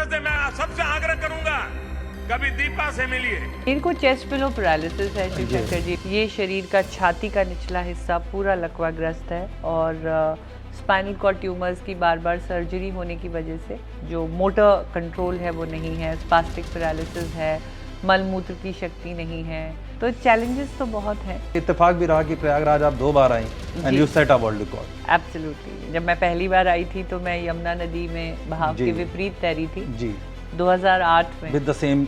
से मैं सबसे आग्रह करूंगा, कभी दीपा से मिलिए। इनको चेस्ट पिलो पैरालिसिस है शिवशंकर जी। ये शरीर का छाती का निचला हिस्सा पूरा लकवाग्रस्त है और स्पाइनल कॉर्ड ट्यूमर्स की बार बार सर्जरी होने की वजह से जो मोटर कंट्रोल है वो नहीं है, स्पास्टिक पैरालिसिस है, मलमूत्र की शक्ति नहीं है, तो चैलेंजेस तो बहुत हैं। इत्तेफाक भी रहा कि प्रयागराज आप 2 बार आई and you set a world record. Absolutely. जब मैं पहली बार आई थी तो मैं यमुना नदी में बहाव के विपरीत तैरी थी जी 2008 में विद द सेम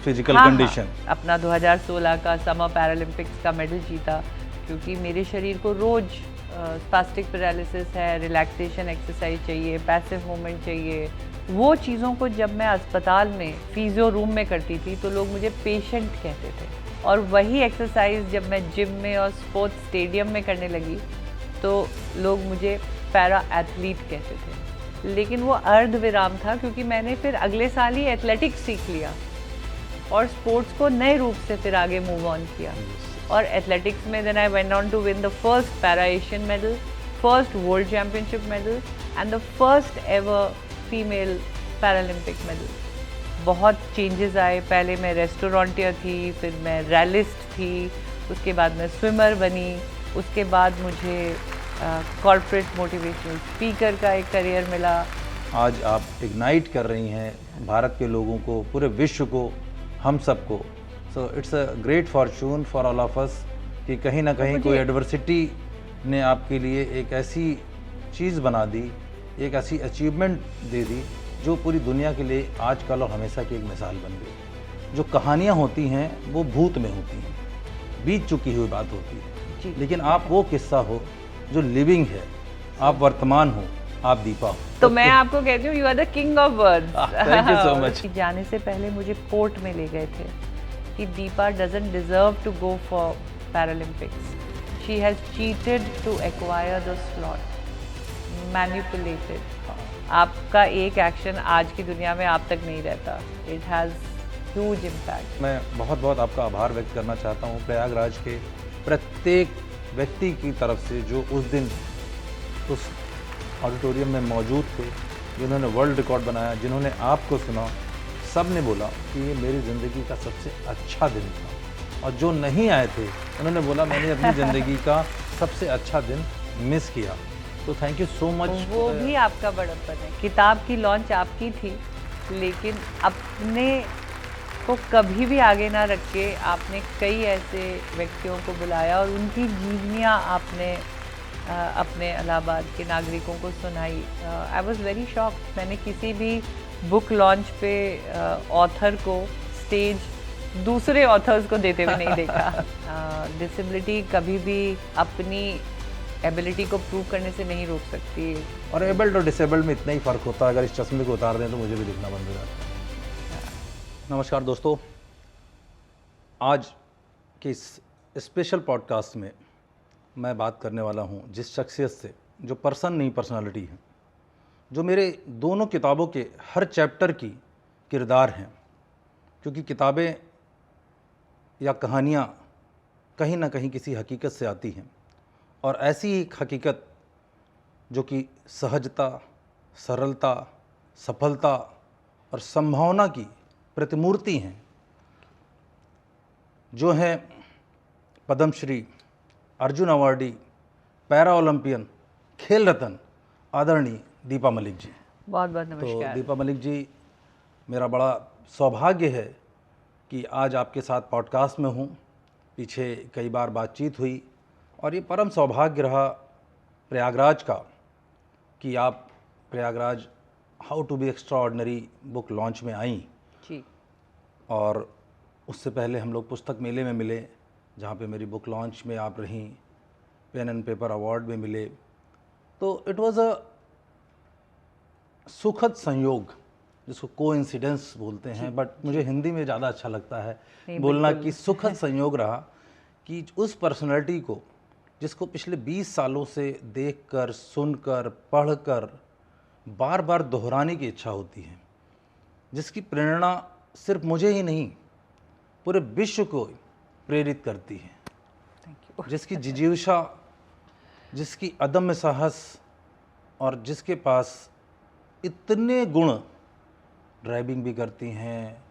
फिजिकल हाँ, कंडीशन। अपना 2016 का समर पैरालंपिक्स का मेडल जीता, क्योंकि मेरे शरीर को रोज स्पास्टिक पैरालिसिस है, रिलैक्सेशन एक्सरसाइज चाहिए, पैसिव मूवमेंट चाहिए। वो चीज़ों को जब मैं अस्पताल में फिजियो रूम में करती थी तो लोग मुझे पेशेंट कहते थे, और वही एक्सरसाइज जब मैं जिम में और स्पोर्ट्स स्टेडियम में करने लगी तो लोग मुझे पैरा एथलीट कहते थे। लेकिन वो अर्ध विराम था, क्योंकि मैंने फिर अगले साल ही एथलेटिक्स सीख लिया और स्पोर्ट्स को नए रूप से फिर आगे मूव ऑन किया। और एथलेटिक्स में then I went on to win the first para Asian medal, first world championship medal and the first ever female Paralympic medal. बहुत चेंजेस आए। पहले मैं रेस्टोरेंटियर थी, फिर मैं रैलिस्ट थी, उसके बाद मैं स्विमर बनी, उसके बाद मुझे कॉर्पोरेट मोटिवेशनल स्पीकर का एक करियर मिला। आज आप इग्नाइट कर रही हैं भारत के लोगों को, पूरे विश्व को, हम सबको। So it's a great Fortune for all of us कि कहीं ना कहीं कोई एडवर्सिटी ने आपके लिए एक ऐसी चीज़ बना दी, एक ऐसी अचीवमेंट दे दी जो पूरी दुनिया के लिए आजकल और हमेशा की एक मिसाल बन गई। जो कहानियाँ होती हैं वो भूत में होती हैं, बीत चुकी हुई बात होती है, लेकिन आप वो किस्सा हो जो लिविंग है, आप वर्तमान हो, आप दीपा हो। तो मैं आपको कहती हूँ, you are the king of words. Thank you so much. जाने से पहले मुझे कोर्ट में ले गए थे कि Deepa doesn't deserve to go for Paralympics, she has cheated to acquire the slot, manipulated. आपका एक एक्शन आज की दुनिया में आप तक नहीं रहता, इट हैज़ ह्यूज इम्पैक्ट। मैं बहुत बहुत आपका आभार व्यक्त करना चाहता हूँ प्रयागराज के प्रत्येक व्यक्ति की तरफ से जो उस दिन उस ऑडिटोरियम में मौजूद थे, जिन्होंने वर्ल्ड रिकॉर्ड बनाया, जिन्होंने आपको सुना। सब ने बोला कि ये मेरी ज़िंदगी का सबसे अच्छा दिन था, और जो नहीं आए थे उन्होंने बोला मैंने अपनी ज़िंदगी का सबसे अच्छा दिन मिस किया। तो थैंक यू सो मच। वो भी आपका बड़प्पन है। किताब की लॉन्च आपकी थी, लेकिन अपने को कभी भी आगे ना रख के आपने कई ऐसे व्यक्तियों को बुलाया और उनकी जीवनियाँ आपने अपने इलाहाबाद के नागरिकों को सुनाई। I was very shock. मैंने किसी भी बुक लॉन्च पे ऑथर को स्टेज दूसरे ऑथर्स को देते हुए नहीं देखा। डिसेबिलिटी कभी भी अपनी एबिलिटी को प्रूव करने से नहीं रोक सकती। और एबल्ड और डिसेबल्ड में इतना ही फ़र्क होता है, अगर इस चश्मे को उतार दें तो मुझे भी दिखना बंद हो जाता है। नमस्कार दोस्तों, आज के इस स्पेशल पॉडकास्ट में मैं बात करने वाला हूं जिस शख्सियत से, जो पर्सन नहीं पर्सनालिटी है, जो मेरे दोनों किताबों के हर चैप्टर की किरदार हैं। क्योंकि किताबें या कहानियाँ कहीं ना कहीं किसी हकीकत से आती हैं, और ऐसी एक हकीकत जो कि सहजता, सरलता, सफलता और संभावना की प्रतिमूर्ति हैं, जो है Padmashri, Arjun awardee, para Olympian, Khel Ratna आदरणीय दीपा मलिक जी। बहुत बहुत नमस्कार। तो दीपा मलिक जी, मेरा बड़ा सौभाग्य है कि आज आपके साथ पॉडकास्ट में हूँ। पीछे कई बार बातचीत हुई और ये परम सौभाग्य रहा प्रयागराज का कि आप Prayagraj how to be extraordinary book launch में आई। जी। और उससे पहले हम लोग पुस्तक मेले में मिले, जहाँ पे मेरी बुक लॉन्च में आप रहीं, पेन एंड पेपर अवार्ड में मिले। तो इट वाज अ सुखद संयोग, जिसको कोइंसिडेंस बोलते हैं, बट मुझे हिंदी में ज़्यादा अच्छा लगता है बोलना कि सुखद संयोग रहा कि उस पर्सनैलिटी को, जिसको पिछले 20 सालों से देखकर, सुनकर, पढ़कर बार बार दोहराने की इच्छा होती है, जिसकी प्रेरणा सिर्फ मुझे ही नहीं पूरे विश्व को प्रेरित करती है, जिसकी जिजीविषा, जिसकी अदम्य साहस और जिसके पास इतने गुण ड्राइविंग भी करती हैं,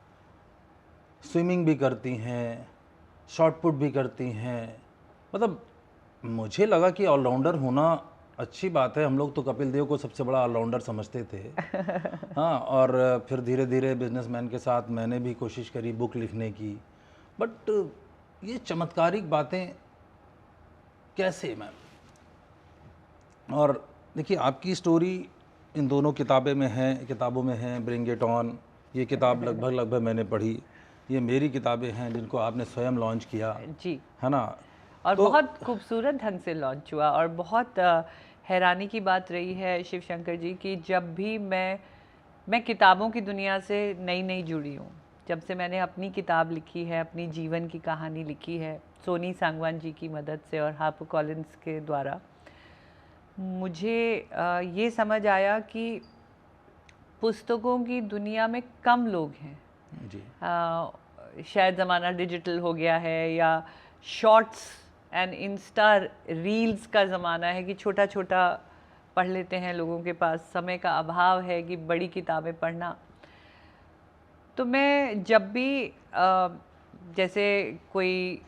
स्विमिंग भी करती हैं, शॉट पुट भी करती हैं। मतलब मुझे लगा कि ऑलराउंडर होना अच्छी बात है। हम लोग तो कपिल देव को सबसे बड़ा ऑलराउंडर समझते थे। हाँ, और फिर धीरे धीरे बिजनेसमैन के साथ मैंने भी कोशिश करी बुक लिखने की। बट ये चमत्कारिक बातें कैसे मैम? और देखिए, आपकी स्टोरी इन दोनों किताबों में है। ब्रिंग इट ऑन, ये किताब लगभग मैंने पढ़ी। ये मेरी किताबें हैं जिनको आपने स्वयं लॉन्च किया जी, है ना। और तो बहुत खूबसूरत ढंग से लॉन्च हुआ। और बहुत हैरानी की बात रही है शिव शंकर जी कि जब भी मैं किताबों की दुनिया से नई जुड़ी हूँ। जब से मैंने अपनी किताब लिखी है, अपनी जीवन की कहानी लिखी है सोनी सांगवान जी की मदद से और हार्पर कॉलिंस के द्वारा, मुझे ये समझ आया कि पुस्तकों की दुनिया में कम लोग हैं। जी, शायद ज़माना डिजिटल हो गया है या शॉर्ट्स एंड इंस्टा रील्स का ज़माना है कि छोटा छोटा पढ़ लेते हैं। लोगों के पास समय का अभाव है कि बड़ी किताबें पढ़ना। तो मैं जब भी जैसे कोई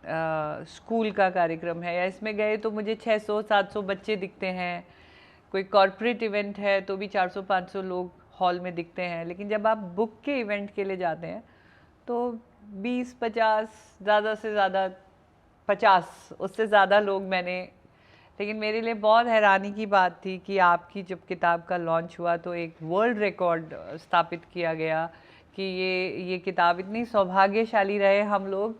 स्कूल का कार्यक्रम है या इसमें गए तो मुझे 600-700 बच्चे दिखते हैं। कोई कॉरपोरेट इवेंट है तो भी 400-500 लोग हॉल में दिखते हैं। लेकिन जब आप बुक के इवेंट के लिए जाते हैं तो 20-50, ज़्यादा से ज़्यादा 50, उससे ज़्यादा लोग मैंने। लेकिन मेरे लिए बहुत हैरानी की बात थी कि आपकी जब किताब का लॉन्च हुआ तो एक वर्ल्ड रिकॉर्ड स्थापित किया गया कि ये किताब इतनी सौभाग्यशाली रहे। हम लोग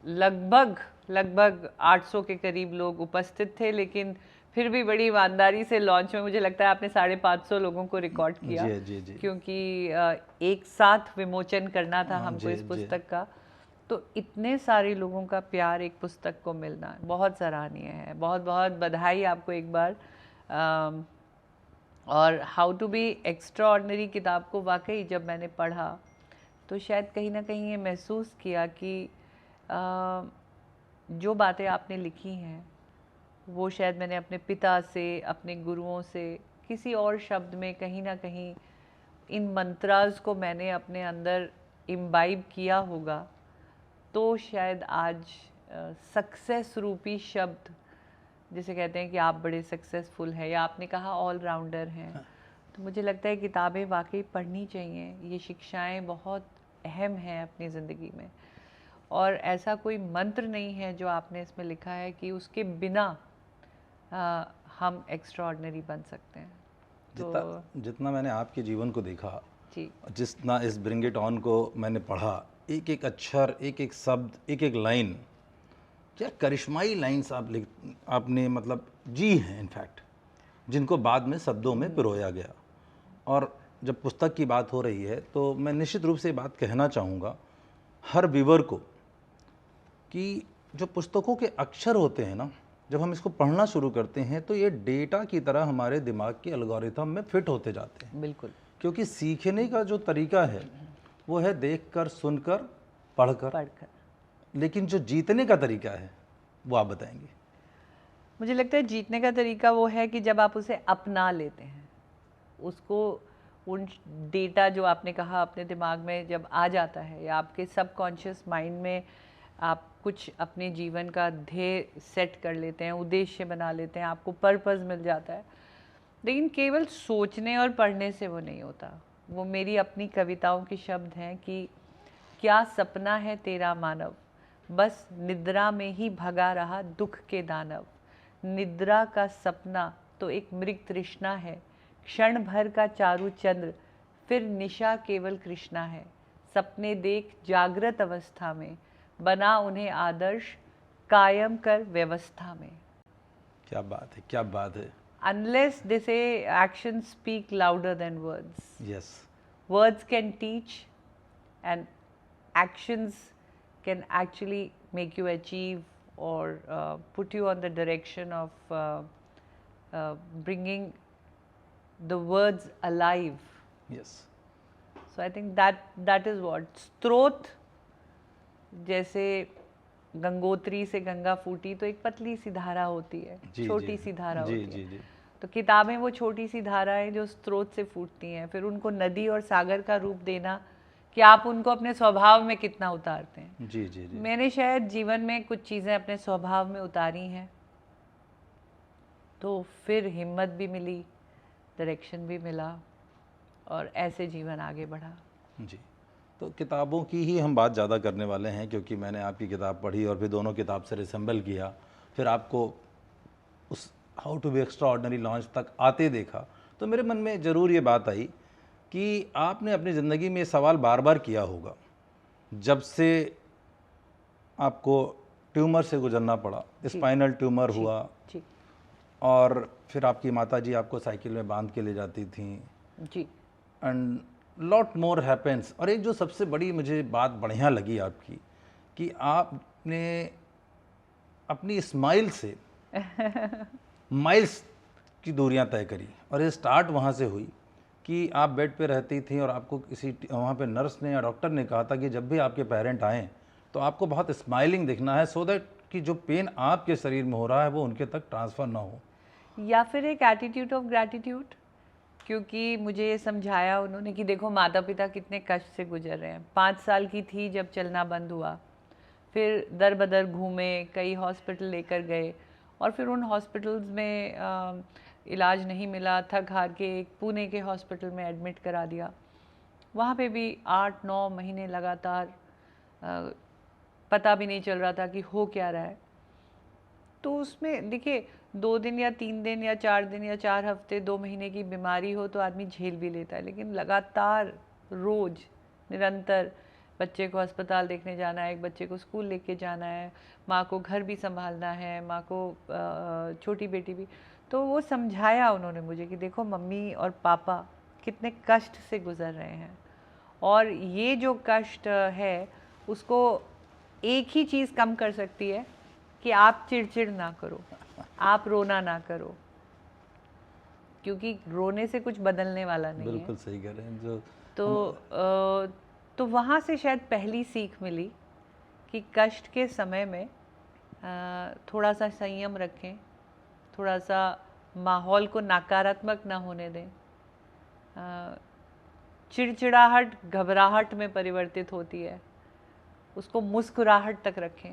लगभग 800 के करीब लोग उपस्थित थे, लेकिन फिर भी बड़ी ईमानदारी से लॉन्च में मुझे लगता है आपने 550 लोगों को रिकॉर्ड किया। जी। क्योंकि एक साथ विमोचन करना था हमको इस जी। पुस्तक का। तो इतने सारे लोगों का प्यार एक पुस्तक को मिलना बहुत सराहनीय है। बहुत बहुत बधाई आपको एक बार। और हाउ टू बी एक्स्ट्राऑर्डिनरी किताब को वाकई जब मैंने पढ़ा तो शायद कहीं ना कहीं ये महसूस किया कि जो बातें आपने लिखी हैं वो शायद मैंने अपने पिता से, अपने गुरुओं से, किसी और शब्द में कहीं ना कहीं इन मंत्रास को मैंने अपने अंदर इम्बाइब किया होगा। तो शायद आज सक्सेस रूपी शब्द, जिसे कहते हैं कि आप बड़े सक्सेसफुल हैं या आपने कहा ऑलराउंडर हैं, तो मुझे लगता है किताबें वाकई पढ़नी चाहिए। ये शिक्षाएं बहुत अहम हैं अपनी ज़िंदगी में। और ऐसा कोई मंत्र नहीं है जो आपने इसमें लिखा है कि उसके बिना हम एक्स्ट्राऑर्डिनरी बन सकते हैं। जितना मैंने आपके जीवन को देखा जी, जितना इस ब्रिंग इट ऑन को मैंने पढ़ा, एक एक अक्षर, एक एक शब्द, एक एक लाइन, क्या करिश्माई लाइन्स आपने मतलब जी हैं इनफैक्ट, जिनको बाद में शब्दों में पिरोया गया। और जब पुस्तक की बात हो रही है तो मैं निश्चित रूप से बात कहना चाहूँगा हर व्यूअर को कि जो पुस्तकों के अक्षर होते हैं ना, जब हम इसको पढ़ना शुरू करते हैं तो ये डेटा की तरह हमारे दिमाग के एल्गोरिथम में फिट होते जाते हैं। बिल्कुल। क्योंकि सीखने का जो तरीका है वो है देखकर, सुनकर, पढ़कर। लेकिन जो जीतने का तरीका है वो आप बताएंगे। मुझे लगता है जीतने का तरीका वो है कि जब आप उसे अपना लेते हैं, उसको, उन डेटा जो आपने कहा अपने दिमाग में जब आ जाता है या आपके सबकॉन्शियस माइंड में आप कुछ अपने जीवन का ध्येय सेट कर लेते हैं, उद्देश्य बना लेते हैं, आपको पर्पस मिल जाता है। लेकिन केवल सोचने और पढ़ने से वो नहीं होता। वो मेरी अपनी कविताओं के शब्द हैं कि क्या सपना है तेरा मानव, बस निद्रा में ही भगा रहा दुख के दानव। निद्रा का सपना तो एक मृग तृष्णा है, क्षण भर का चारु चंद्र, फिर निशा केवल कृष्णा है। सपने देख जागृत अवस्था में, बना उन्हें आदर्श, कायम कर व्यवस्था में। क्या बात है, क्या बात है। Unless they say actions speak louder than words. Yes. Words can teach and actions can actually make you achieve or put you on the direction of bringing the words alive. Yes. So I think that is what स्त्रोत, जैसे गंगोत्री से गंगा फूटी तो एक पतली सी धारा होती है, छोटी सी धारा होती है। तो किताबें वो छोटी सी धाराएं जो स्रोत से फूटती हैं, फिर उनको नदी और सागर का रूप देना कि आप उनको अपने स्वभाव में कितना उतारते हैं। जी जी जी। मैंने शायद जीवन में कुछ चीज़ें अपने स्वभाव में उतारी हैं, तो फिर हिम्मत भी मिली, डायरेक्शन भी मिला और ऐसे जीवन आगे बढ़ा। जी, तो किताबों की ही हम बात ज़्यादा करने वाले हैं, क्योंकि मैंने आपकी किताब पढ़ी और फिर दोनों किताब से रिसेंबल किया, फिर आपको उस how to be extraordinary launch तक आते देखा, तो मेरे मन में ज़रूर ये बात आई कि आपने अपनी ज़िंदगी में ये सवाल बार बार किया होगा, जब से आपको ट्यूमर से गुजरना पड़ा, स्पाइनल ट्यूमर हुआ जी और फिर आपकी माता जी आपको साइकिल में बांध के ले जाती थी जी। And lot more happens. और एक जो सबसे बड़ी मुझे बात बढ़िया लगी आपकी कि आपने अपनी स्माइल से माइल्स की दूरियां तय करी, और ये स्टार्ट वहाँ से हुई कि आप बेड पे रहती थी और आपको किसी वहाँ पे नर्स ने या डॉक्टर ने कहा था कि जब भी आपके पेरेंट आएँ तो आपको बहुत स्माइलिंग दिखना है, सो दैट कि जो पेन आपके शरीर में हो रहा है वो उनके तक ट्रांसफ़र ना हो। या फिर एक एटीट्यूड ऑफ ग्रैटिट्यूड, क्योंकि मुझे ये समझाया उन्होंने कि देखो माता पिता कितने कष्ट से गुजर रहे हैं। 5 साल की थी जब चलना बंद हुआ, फिर दर बदर घूमे, कई हॉस्पिटल लेकर गए और फिर उन हॉस्पिटल्स में इलाज नहीं मिला, थक हार के एक पुणे के हॉस्पिटल में एडमिट करा दिया। वहाँ पे भी 8-9 महीने लगातार पता भी नहीं चल रहा था कि हो क्या रहा है। तो उसमें देखिए 2 दिन या 3 दिन या 4 दिन या 4 हफ्ते 2 महीने की बीमारी हो तो आदमी झेल भी लेता है, लेकिन लगातार रोज़ निरंतर बच्चे को अस्पताल देखने जाना है, एक बच्चे को स्कूल लेके जाना है, माँ को घर भी संभालना है, माँ को छोटी बेटी भी। तो वो समझाया उन्होंने मुझे कि देखो मम्मी और पापा कितने कष्ट से गुज़र रहे हैं, और ये जो कष्ट है उसको एक ही चीज़ कम कर सकती है कि आप चिड़चिड़ ना करो, आप रोना ना करो, क्योंकि रोने से कुछ बदलने वाला नहीं है। बिल्कुल सही कह रहे हैं। जो तो वहाँ से शायद पहली सीख मिली कि कष्ट के समय में थोड़ा सा संयम रखें, थोड़ा सा माहौल को नकारात्मक ना होने दें। चिड़चिड़ाहट घबराहट में परिवर्तित होती है, उसको मुस्कुराहट तक रखें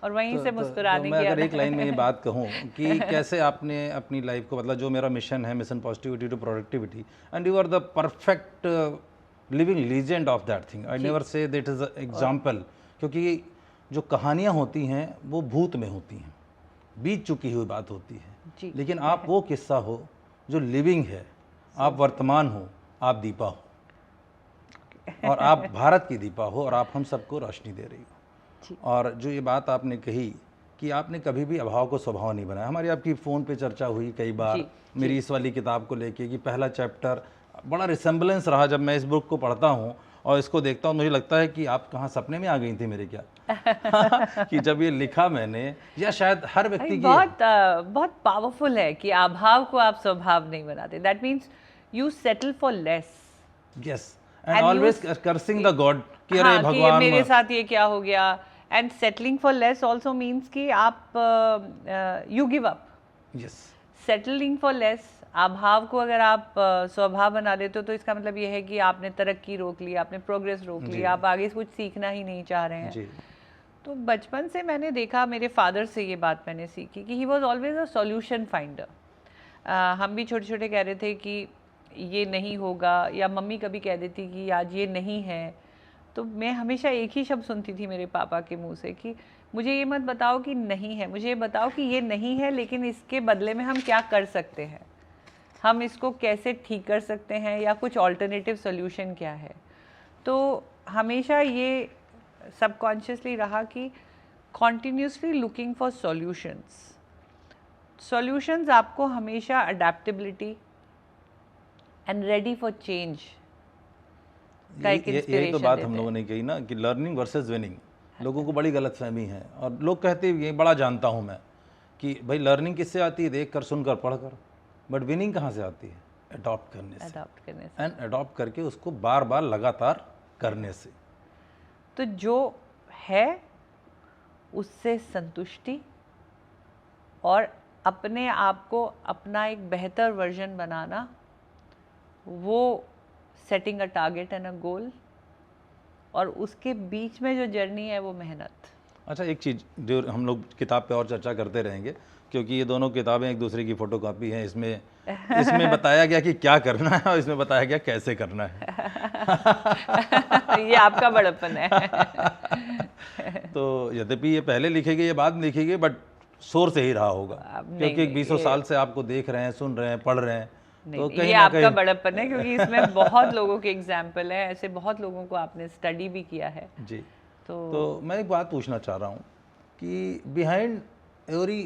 और वहीं से मुस्कुराने मैं की अगर एक लाइन में ये बात कहूँ कि कैसे आपने अपनी लाइफ को, मतलब जो मेरा मिशन है, mission positivity to productivity, and you are the perfect living legend of that thing. I never say that is example, क्योंकि जो कहानियाँ होती हैं वो भूत में होती हैं, बीत चुकी हुई बात होती है, लेकिन आप वो किस्सा हो जो लिविंग है, आप वर्तमान हो, आप दीपा हो और आप भारत की दीपा हो और आप हम सबको रोशनी दे रही हो। और जो ये बात आपने कही कि आपने कभी भी अभाव को स्वभाव नहीं बनाया, हमारी आपकी फ़ोन पे चर्चा हुई कई बार मेरी इस वाली किताब को लेके कि पहला चैप्टर बड़ा रिसेम्बलेंस रहा। जब मैं इस बुक को पढ़ता हूँ और इसको देखता हूँ, मुझे लगता है कि आप कहाँ सपने में आ गई थी मेरे क्या कि जब ये लिखा मैंने, या शायद हर व्यक्ति की बहुत पावरफुल है कि अभाव को आप स्वभाव नहीं बनाते। That means you settle for less. Yes, and always cursing the God कि अरे भगवान मेरे साथ ये क्या हो गया। And settling for less also means कि आप you give up. Yes, settling for less, अभाव को अगर आप स्वभाव बना देते हो तो इसका मतलब ये है कि आपने तरक्की रोक ली, आपने प्रोग्रेस रोक ली, आप आगे कुछ सीखना ही नहीं चाह रहे हैं। जी। तो बचपन से मैंने देखा, मेरे फादर से ये बात मैंने सीखी कि he was always a solution finder. हम भी छोटे छोटे कह रहे थे कि ये नहीं होगा, या मम्मी कभी कह देती कि आज ये नहीं है, तो मैं हमेशा एक ही शब्द सुनती थी मेरे पापा के मुंह से कि मुझे ये मत बताओ कि नहीं है, मुझे ये बताओ कि ये नहीं है, लेकिन इसके बदले में हम क्या कर सकते हैं, हम इसको कैसे ठीक कर सकते हैं, या कुछ ऑल्टरनेटिव सोल्यूशन क्या है। तो हमेशा ये सबकॉन्शियसली रहा कि continuously looking for solutions. Solutions आपको हमेशा adaptability and ready for change का एक यही तो बात हम लोगों ने कही ना कि लर्निंग वर्सेस विनिंग। लोगों को बड़ी गलतफहमी है और लोग कहते हैं ये बड़ा जानता हूँ मैं कि भाई लर्निंग किससे आती है, देख कर, सुनकर, पढ़कर, बट विनिंग कहाँ से आती है? अडॉप्ट करने से एंड अडॉप्ट करके उसको बार बार लगातार करने से। तो जो है उससे संतुष्टि और अपने आप को अपना एक बेहतर वर्जन बनाना, वो setting a target and a goal, और उसके बीच में जो जर्नी है वो मेहनत। अच्छा, एक चीज़ जो हम लोग किताब पे और चर्चा करते रहेंगे, क्योंकि ये दोनों किताबें एक दूसरे की फोटोकॉपी हैं। इसमें बताया गया कि क्या करना है और इसमें बताया गया कैसे करना है। ये आपका बड़प्पन है। तो यद्यपि ये पहले लिखी गई, ये बाद में लिखी गई, बट सोर्स यही रहा होगा, क्योंकि 20 साल से आपको देख रहे हैं, सुन रहे हैं, पढ़ रहे हैं। तो ये आपका बड़प्पन है, क्योंकि इसमें बहुत लोगों के एग्जाम्पल है, ऐसे बहुत लोगों को आपने स्टडी भी किया है। जी। तो मैं एक बात पूछना चाह रहा हूँ कि behind every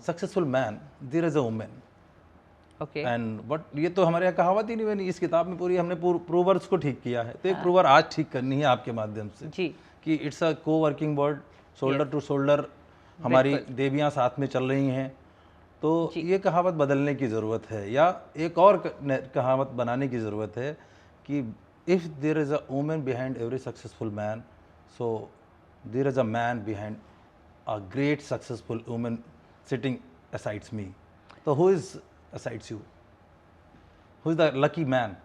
successful man there is a woman. Okay. And but ये तो हमारे यहाँ कहावत ही नहीं बनी, इस किताब में पूरी हमने प्रूवर्स को ठीक किया है। तो एक प्रूवर आज ठीक करनी है आपके माध्यम से जी, कि it's a co working word, shoulder to shoulder हमारी देवियाँ साथ में चल रही हैं। तो ये कहावत बदलने की ज़रूरत है, या एक और कहावत बनाने की ज़रूरत है कि if there is a woman behind every successful man, so there is a man behind a great successful woman sitting asides me. तो who is asides you? Who is the lucky man?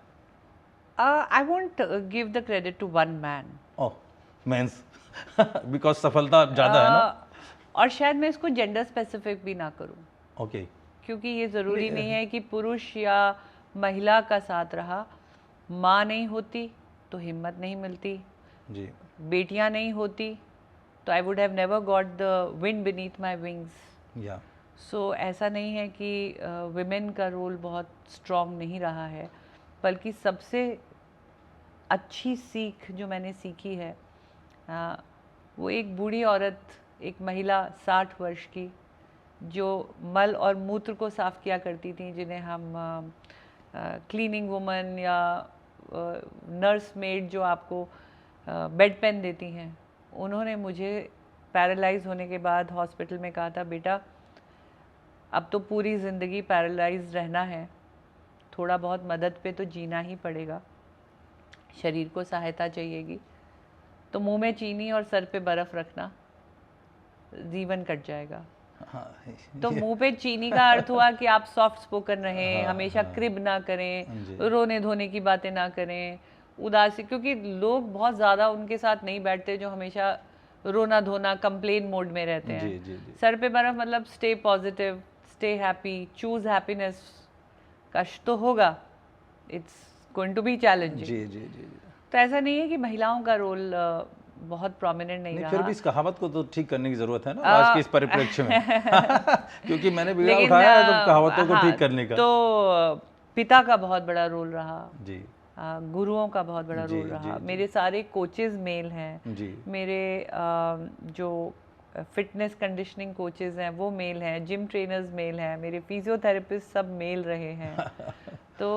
I won't give the credit to one man. Oh, men's because सफलता ज़्यादा है ना। और शायद मैं इसको gender specific भी ना करूं, ओके। क्योंकि ये ज़रूरी नहीं है कि पुरुष या महिला का साथ रहा। माँ नहीं होती तो हिम्मत नहीं मिलती, जी। बेटियाँ नहीं होती तो I would have never got the wind beneath my wings. या सो ऐसा नहीं है कि विमेन का रोल बहुत स्ट्रॉन्ग नहीं रहा है, बल्कि सबसे अच्छी सीख जो मैंने सीखी है वो एक बूढ़ी औरत, एक महिला 60 वर्ष की, जो मल और मूत्र को साफ़ किया करती थी, जिन्हें हम क्लीनिंग वुमन या नर्स मेड जो आपको बेड पेन देती हैं, उन्होंने मुझे पैरालाइज होने के बाद हॉस्पिटल में कहा था, बेटा अब तो पूरी ज़िंदगी पैरालाइज रहना है, थोड़ा बहुत मदद पे तो जीना ही पड़ेगा, शरीर को सहायता चाहिएगी, तो मुंह में चीनी और सर पे बर्फ़ रखना, जीवन कट जाएगा। तो मुंह पे चीनी का अर्थ हुआ कि आप सॉफ्ट स्पोकन रहें, हमेशा क्रिब ना करें, रोने धोने की बातें ना करें, उदासी, क्योंकि लोग बहुत ज़्यादा उनके साथ नहीं बैठते जो हमेशा रोना धोना कंप्लेन मोड में रहते हैं। जी, जी, जी। सर पे बर्फ मतलब stay positive, stay happy, choose happiness. कष्ट तो होगा, it's going to be challenging. जी जी जी जी। तो ऐसा नहीं है कि महिलाओं का रोल बहुत प्रोमिनेंट नहीं रहा। फिर भी इस कहावत को तो ठीक करने की जरूरत है ना आज के इस परिप्रेक्ष्य में। क्योंकि मैंने बीड़ा उठाया है तो कहावतों को ठीक करने का। तो पिता का बहुत बड़ा रोल रहा जी, गुरुओं का बहुत बड़ा रोल रहा। मेरे सारे कोचेस मेल हैं जी, मेरे जो फिटनेस कंडीशनिंग कोचेस हैं वो मेल हैं, जिम ट्रेनर्स मेल हैं, मेरे फिजियोथेरेपिस्ट सब मेल रहे हैं। तो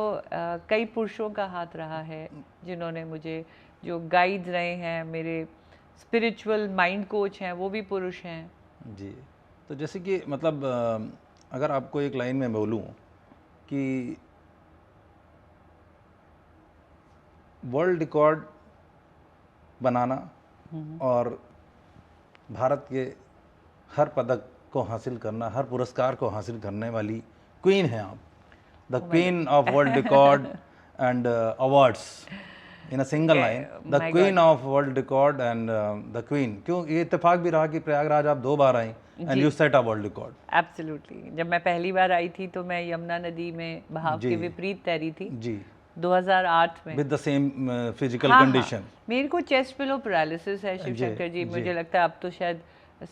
कई पुरुषों का हाथ रहा है जिन्होंने मुझे, जो गाइड रहे हैं, मेरे स्पिरिचुअल माइंड कोच हैं वो भी पुरुष हैं। जी। तो जैसे कि मतलब अगर आपको एक लाइन में बोलूं कि वर्ल्ड रिकॉर्ड बनाना और भारत के हर पदक को हासिल करना, हर पुरस्कार को हासिल करने वाली क्वीन हैं आप, the queen of world record and awards in a single line, the queen of world record and the queen. क्यों ये इत्तेफाक भी रहा कि प्रयागराज आप 2 बार आई and you set a world record. Absolutely. जब मैं पहली बार आई थी तो मैं यमुना नदी में बहाव के विपरीत तैरी थी जी, 2008 में, with the same physical condition. मेरे को चेस्ट पिलो पैरालिसिस है शिवशंकर जी। मुझे लगता है अब तो शायद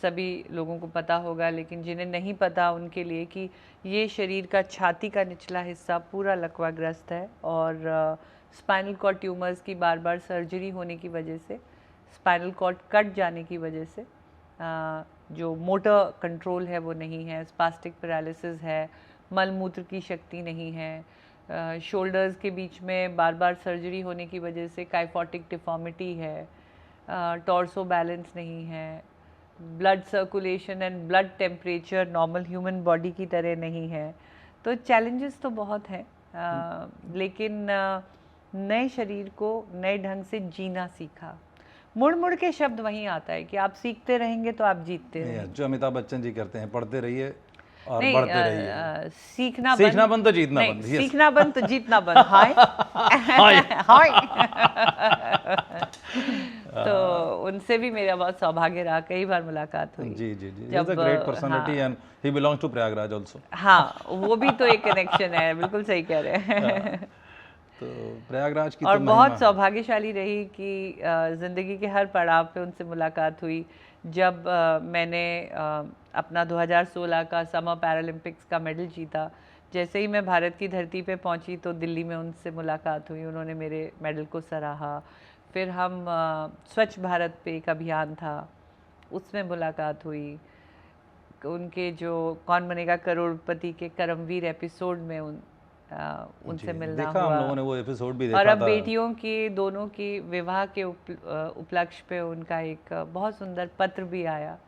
सभी लोगों को पता होगा, लेकिन जिन्हें नहीं पता उनके लिए कि ये शरीर का छाती का निचला हिस्सा पूरा लकवाग्रस्त है और स्पाइनल कॉर्ड ट्यूमर्स की बार बार सर्जरी होने की वजह से, स्पाइनल कॉर्ड कट जाने की वजह से जो मोटर कंट्रोल है वो नहीं है, स्पास्टिक पैरालिसिस है, मल मूत्र की शक्ति नहीं है, शोल्डर्स के बीच में बार बार सर्जरी होने की वजह से काइफोटिक डिफॉर्मिटी है, टॉर्सो बैलेंस नहीं है, blood circulation and blood temperature normal human body की तरह नहीं है। तो चैलेंजेस तो बहुत हैं, लेकिन नए शरीर को नए ढंग से जीना सीखा। मुड़ मुड़ के शब्द वहीं आता है कि आप सीखते रहेंगे तो आप जीतते रहेंगे। जो अमिताभ बच्चन जी करते हैं, पढ़ते रहिए और नहीं, बढ़ते रहिए। सीखना बंद तो जीतना नहीं, बंद। Yes. सीखना बंद तो जीतना बंद। हाय हाय तो उनसे भी मेरा बहुत सौभाग्य रहा, कई बार मुलाकात हुई। जी जी जी, जब, is a great personality and he belongs to Prayagraj also. हाँ, वो भी तो एक कनेक्शन है, बिल्कुल सही कह रहे हैं। तो प्रयागराज की और तो महिमा बहुत है। सौभाग्यशाली रही कि ज़िंदगी के हर पड़ाव पे उनसे मुलाकात हुई। जब मैंने अपना 2016 का समर पैरालंपिक्स का मेडल जीता, जैसे ही मैं भारत की धरती पे पहुंची तो दिल्ली में उनसे मुलाकात हुई, उन्होंने मेरे मेडल को सराहा। फिर हम स्वच्छ भारत पे एक अभियान था, उसमें मुलाकात हुई। उनके जो कौन बनेगा करोड़पति के करमवीर एपिसोड में उनसे मिलना देखा हुआ। हम लोगों ने वो एपिसोड भी देखा और अब था। बेटियों की दोनों की विवाह के उपलक्ष्य पे उनका एक बहुत सुंदर पत्र भी आया,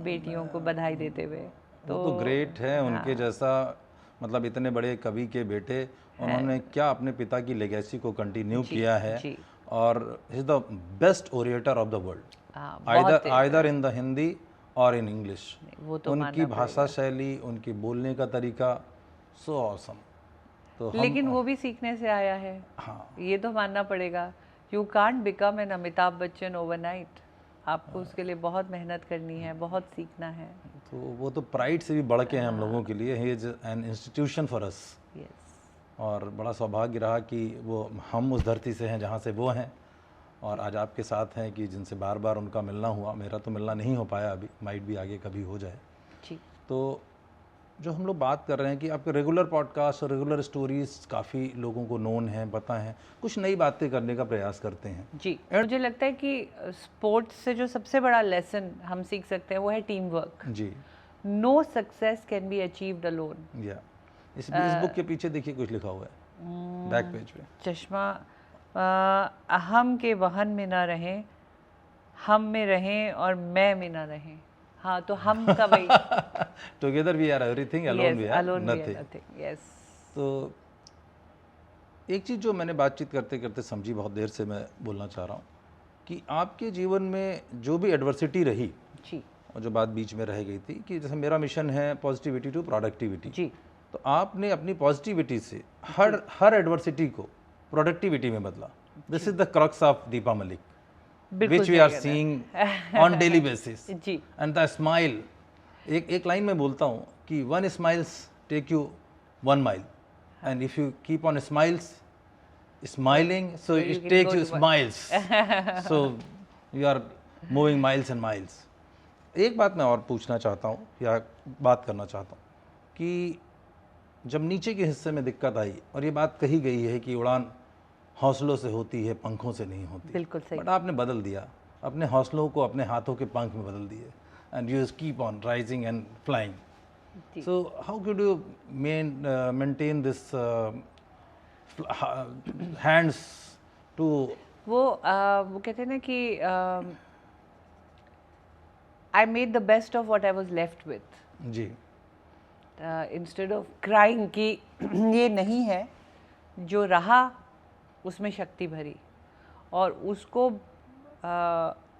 बेटियों को बधाई देते हुए। वो तो ग्रेट है, उनके जैसा मतलब इतने बड़े कवि के बेटे, उन्होंने क्या अपने पिता की लेगेसी को कंटिन्यू किया है। जी। और is the best orator of the world, either in the Hindi or in English. वो तो उनकी भाषा शैली, उनकी बोलने का तरीका, सो ऑसम। तो लेकिन वो भी सीखने से आया है। हाँ, ये तो मानना पड़ेगा। You can't become an Amitabh Bachchan overnight, आपको उसके लिए बहुत मेहनत करनी है, बहुत सीखना है। तो वो तो प्राइड से भी बढ़ के हैं हम लोगों के लिए। He is an institution for us. और बड़ा सौभाग्य रहा कि वो हम उस धरती से हैं जहाँ से वो हैं, और आज आपके साथ हैं कि जिनसे बार बार उनका मिलना हुआ। मेरा तो मिलना नहीं हो पाया अभी, माइट भी आगे कभी हो जाए। जी। तो जो हम लोग बात कर रहे हैं कि आपके रेगुलर पॉडकास्ट और रेगुलर स्टोरीज काफ़ी लोगों को नोन हैं, पता है, कुछ नई बातें करने का प्रयास करते हैं। जी, मुझे लगता है कि स्पोर्ट्स से जो सबसे बड़ा लेसन हम सीख सकते हैं वो है टीम वर्क। जी। No success can be achieved alone. या इस बुक के पीछे देखिए कुछ लिखा हुआ है बैक पेज पे। चश्मा, अहम के वहन में ना रहें, हम में रहें और मैं में ना रहें। हाँ, तो हम का वही together we are everything, alone we are nothing. Yes. तो एक चीज़ जो मैंने बातचीत करते करते समझी, बहुत देर से मैं बोलना चाह रहा हूँ कि आपके जीवन में जो भी एडवर्सिटी रही जी, और जो बात बीच में रह गई थी कि जैसे मेरा मिशन है पॉजिटिविटी टू प्रोडक्टिविटी, जी, तो आपने अपनी पॉजिटिविटी से हर एडवर्सिटी को प्रोडक्टिविटी में बदला। This is the crux of Deepa Malik, which we are seeing on daily basis. जी। And the smile, एक लाइन में बोलता हूँ कि one smiles take you 1 mile, and if you keep on smiling, so it takes you miles. So you are moving miles and miles. एक बात मैं और पूछना चाहता हूँ या बात करना चाहता हूँ कि जब नीचे के हिस्से में दिक्कत आई, और ये बात कही गई है कि उड़ान हौसलों से होती है, पंखों से नहीं होती। बिल्कुल सही। बट आपने बदल दिया, अपने हौसलों को अपने हाथों के पंख में बदल दिए, and you keep on rising and flying. So how could you maintain this hands to? वो कहते हैं ना कि I made the best of what I was left with. जी। इंस्टेड ऑफ क्राइंग कि ये नहीं है, जो रहा उसमें शक्ति भरी, और उसको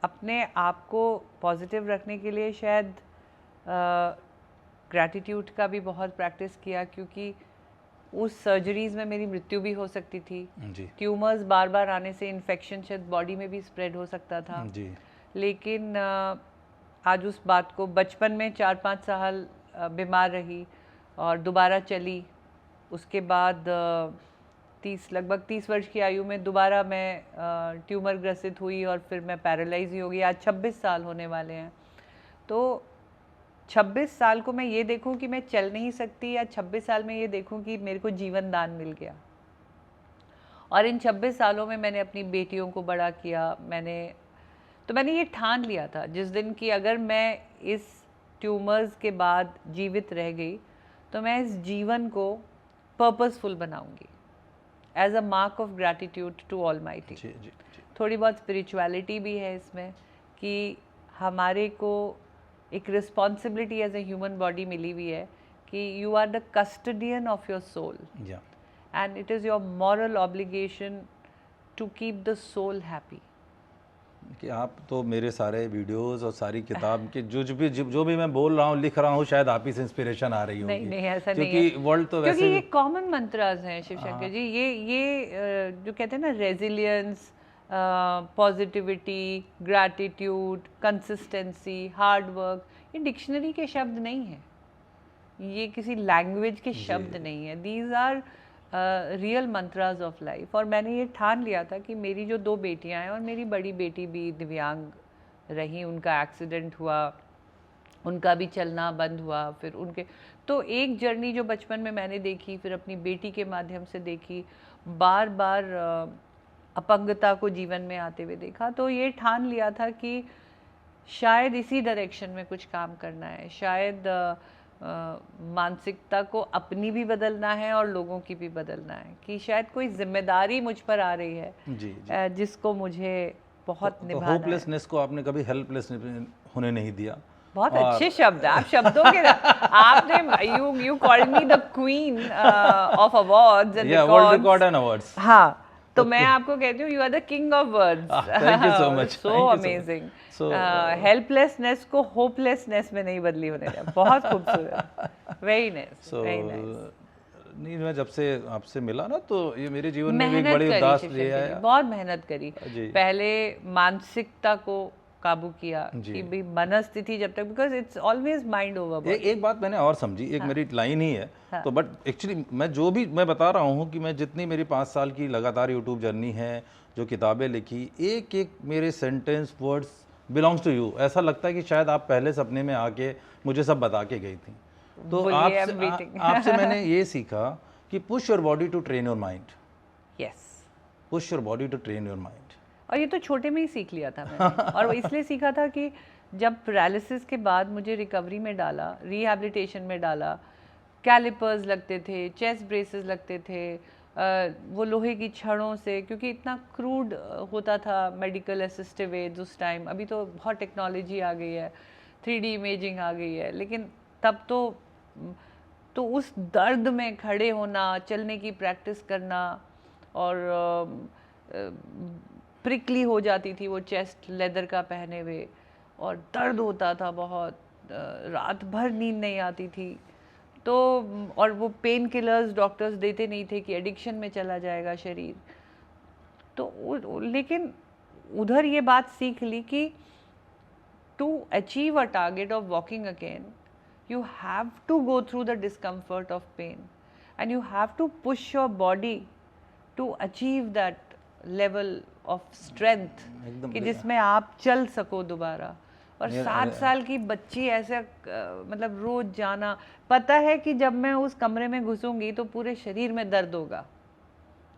अपने आप को पॉजिटिव रखने के लिए शायद ग्रैटिट्यूड का भी बहुत प्रैक्टिस किया, क्योंकि उस सर्जरीज में मेरी मृत्यु भी हो सकती थी। जी। ट्यूमर्स बार बार आने से इन्फेक्शन शायद बॉडी में भी स्प्रेड हो सकता था। जी। लेकिन आज उस बात को, बचपन में 4-5 साल बीमार रही और दोबारा चली, उसके बाद लगभग 30 वर्ष की आयु में दोबारा मैं ट्यूमर ग्रसित हुई और फिर मैं पैरालाइज ही हो गई। आज 26 साल होने वाले हैं। तो 26 साल को मैं ये देखूं कि मैं चल नहीं सकती, या 26 साल में ये देखूं कि मेरे को जीवन दान मिल गया। और इन 26 सालों में मैंने अपनी बेटियों को बड़ा किया। मैंने ये ठान लिया था जिस दिन कि अगर मैं इस ट्यूमर्स के बाद जीवित रह गई तो मैं इस जीवन को पर्पसफुल बनाऊंगी, as a mark of gratitude to almighty. थोड़ी बहुत स्पिरिचुअलिटी भी है इसमें कि हमारे को एक responsibility as a human body मिली हुई है कि you are the custodian of your soul, and it is your moral obligation to keep the soul happy. कि आप तो मेरे सारे वीडियोस और सारी किताब के जो भी मैं बोल रहा हूँ, लिख रहा हूँ, शायद आप ही से इंस्पिरेशन आ रही होगी। नहीं नहीं, ऐसा नहीं क्योंकि है, वर्ल्ड तो क्योंकि वैसे ये कॉमन मंत्रास हैं शिव शंकर जी। ये जो कहते हैं ना, resilience, positivity, gratitude, consistency, hard work, ये डिक्शनरी के शब्द नहीं है, ये किसी लैंग्वेज के शब्द नहीं है। These are real mantras of life. और मैंने ये ठान लिया था कि मेरी जो 2 बेटियां हैं, और मेरी बड़ी बेटी भी दिव्यांग रही, उनका एक्सीडेंट हुआ, उनका भी चलना बंद हुआ, फिर उनके तो एक जर्नी जो बचपन में मैंने देखी, फिर अपनी बेटी के माध्यम से देखी, बार बार अपंगता को जीवन में आते हुए देखा, तो ये ठान लिया था कि शायद इसी डायरेक्शन में कुछ काम करना है, शायद मानसिकता को अपनी भी बदलना है और लोगों की भी बदलना है, कि शायद कोई जिम्मेदारी मुझ पर आ रही है जी, जिसको मुझे बहुत निभाना है। होपलेसनेस को आपने कभी हेल्पलेस होने नहीं दिया। बहुत अच्छे शब्द, आप शब्दों के आपने you called me the queen of awards and world record and awards. हाँ, तो मैं आपको कहती हूँ you are the king of words. Thank you so much, so amazing. Helplessness को होपलेसनेस में नहीं बदली होने दिया। बहुत खूबसूरत, वेरी नाइस, वेरी नाइस। नहीं, मैं जब से आपसे मिला ना, तो ये मेरे जीवन में भी एक मेहनत बड़ी करी उदास शिव ले शंकर जी, आया। बहुत मेहनत करी। जी। पहले मानसिकता को काबू किया कि भाई मनस्थिति जब तक, because it's always mind over. एक बात मैंने और समझी, एक मेरी लाइन ही है, तो बट एक्चुअली मैं बता रहा हूँ कि मैं जितनी मेरी 5 साल की लगातार यूट्यूब जर्नी है, जो किताबें लिखी, एक एक मेरे sentence words belongs to you. ऐसा लगता है कि शायद आप पहले सपने में आके मुझे सब बता के गई थी। तो आपसे मैंने ये सीखा कि push your body to train your mind. Yes, push your body to train your mind. और ये तो छोटे में ही सीख लिया था मैंने। और वो इसलिए सीखा था कि जब पैरालिसिस के बाद मुझे रिकवरी में डाला, रिहैबिलिटेशन में डाला, कैलिपर्स लगते थे, चेस्ट ब्रेसेस लगते थे, वो लोहे की छड़ों से, क्योंकि इतना क्रूड होता था मेडिकल असिस्टिव एड्स उस टाइम। अभी तो बहुत टेक्नोलॉजी आ गई है, 3D इमेजिंग आ गई है, लेकिन तब तो उस दर्द में खड़े होना, चलने की प्रैक्टिस करना, और प्रिकली हो जाती थी वो चेस्ट लेदर का पहने हुए, और दर्द होता था बहुत, रात भर नींद नहीं आती थी। तो और वो पेन किलर्स डॉक्टर्स देते नहीं थे कि एडिक्शन में चला जाएगा शरीर। तो लेकिन उधर ये बात सीख ली कि to achieve a target of walking again, you have to go through the discomfort of pain, and you have to push your body to achieve that level of strength कि जिसमें आप चल सको दोबारा। और 7 साल की बच्ची ऐसे मतलब रोज जाना, पता है कि जब मैं उस कमरे में घुसूंगी तो पूरे शरीर में दर्द होगा,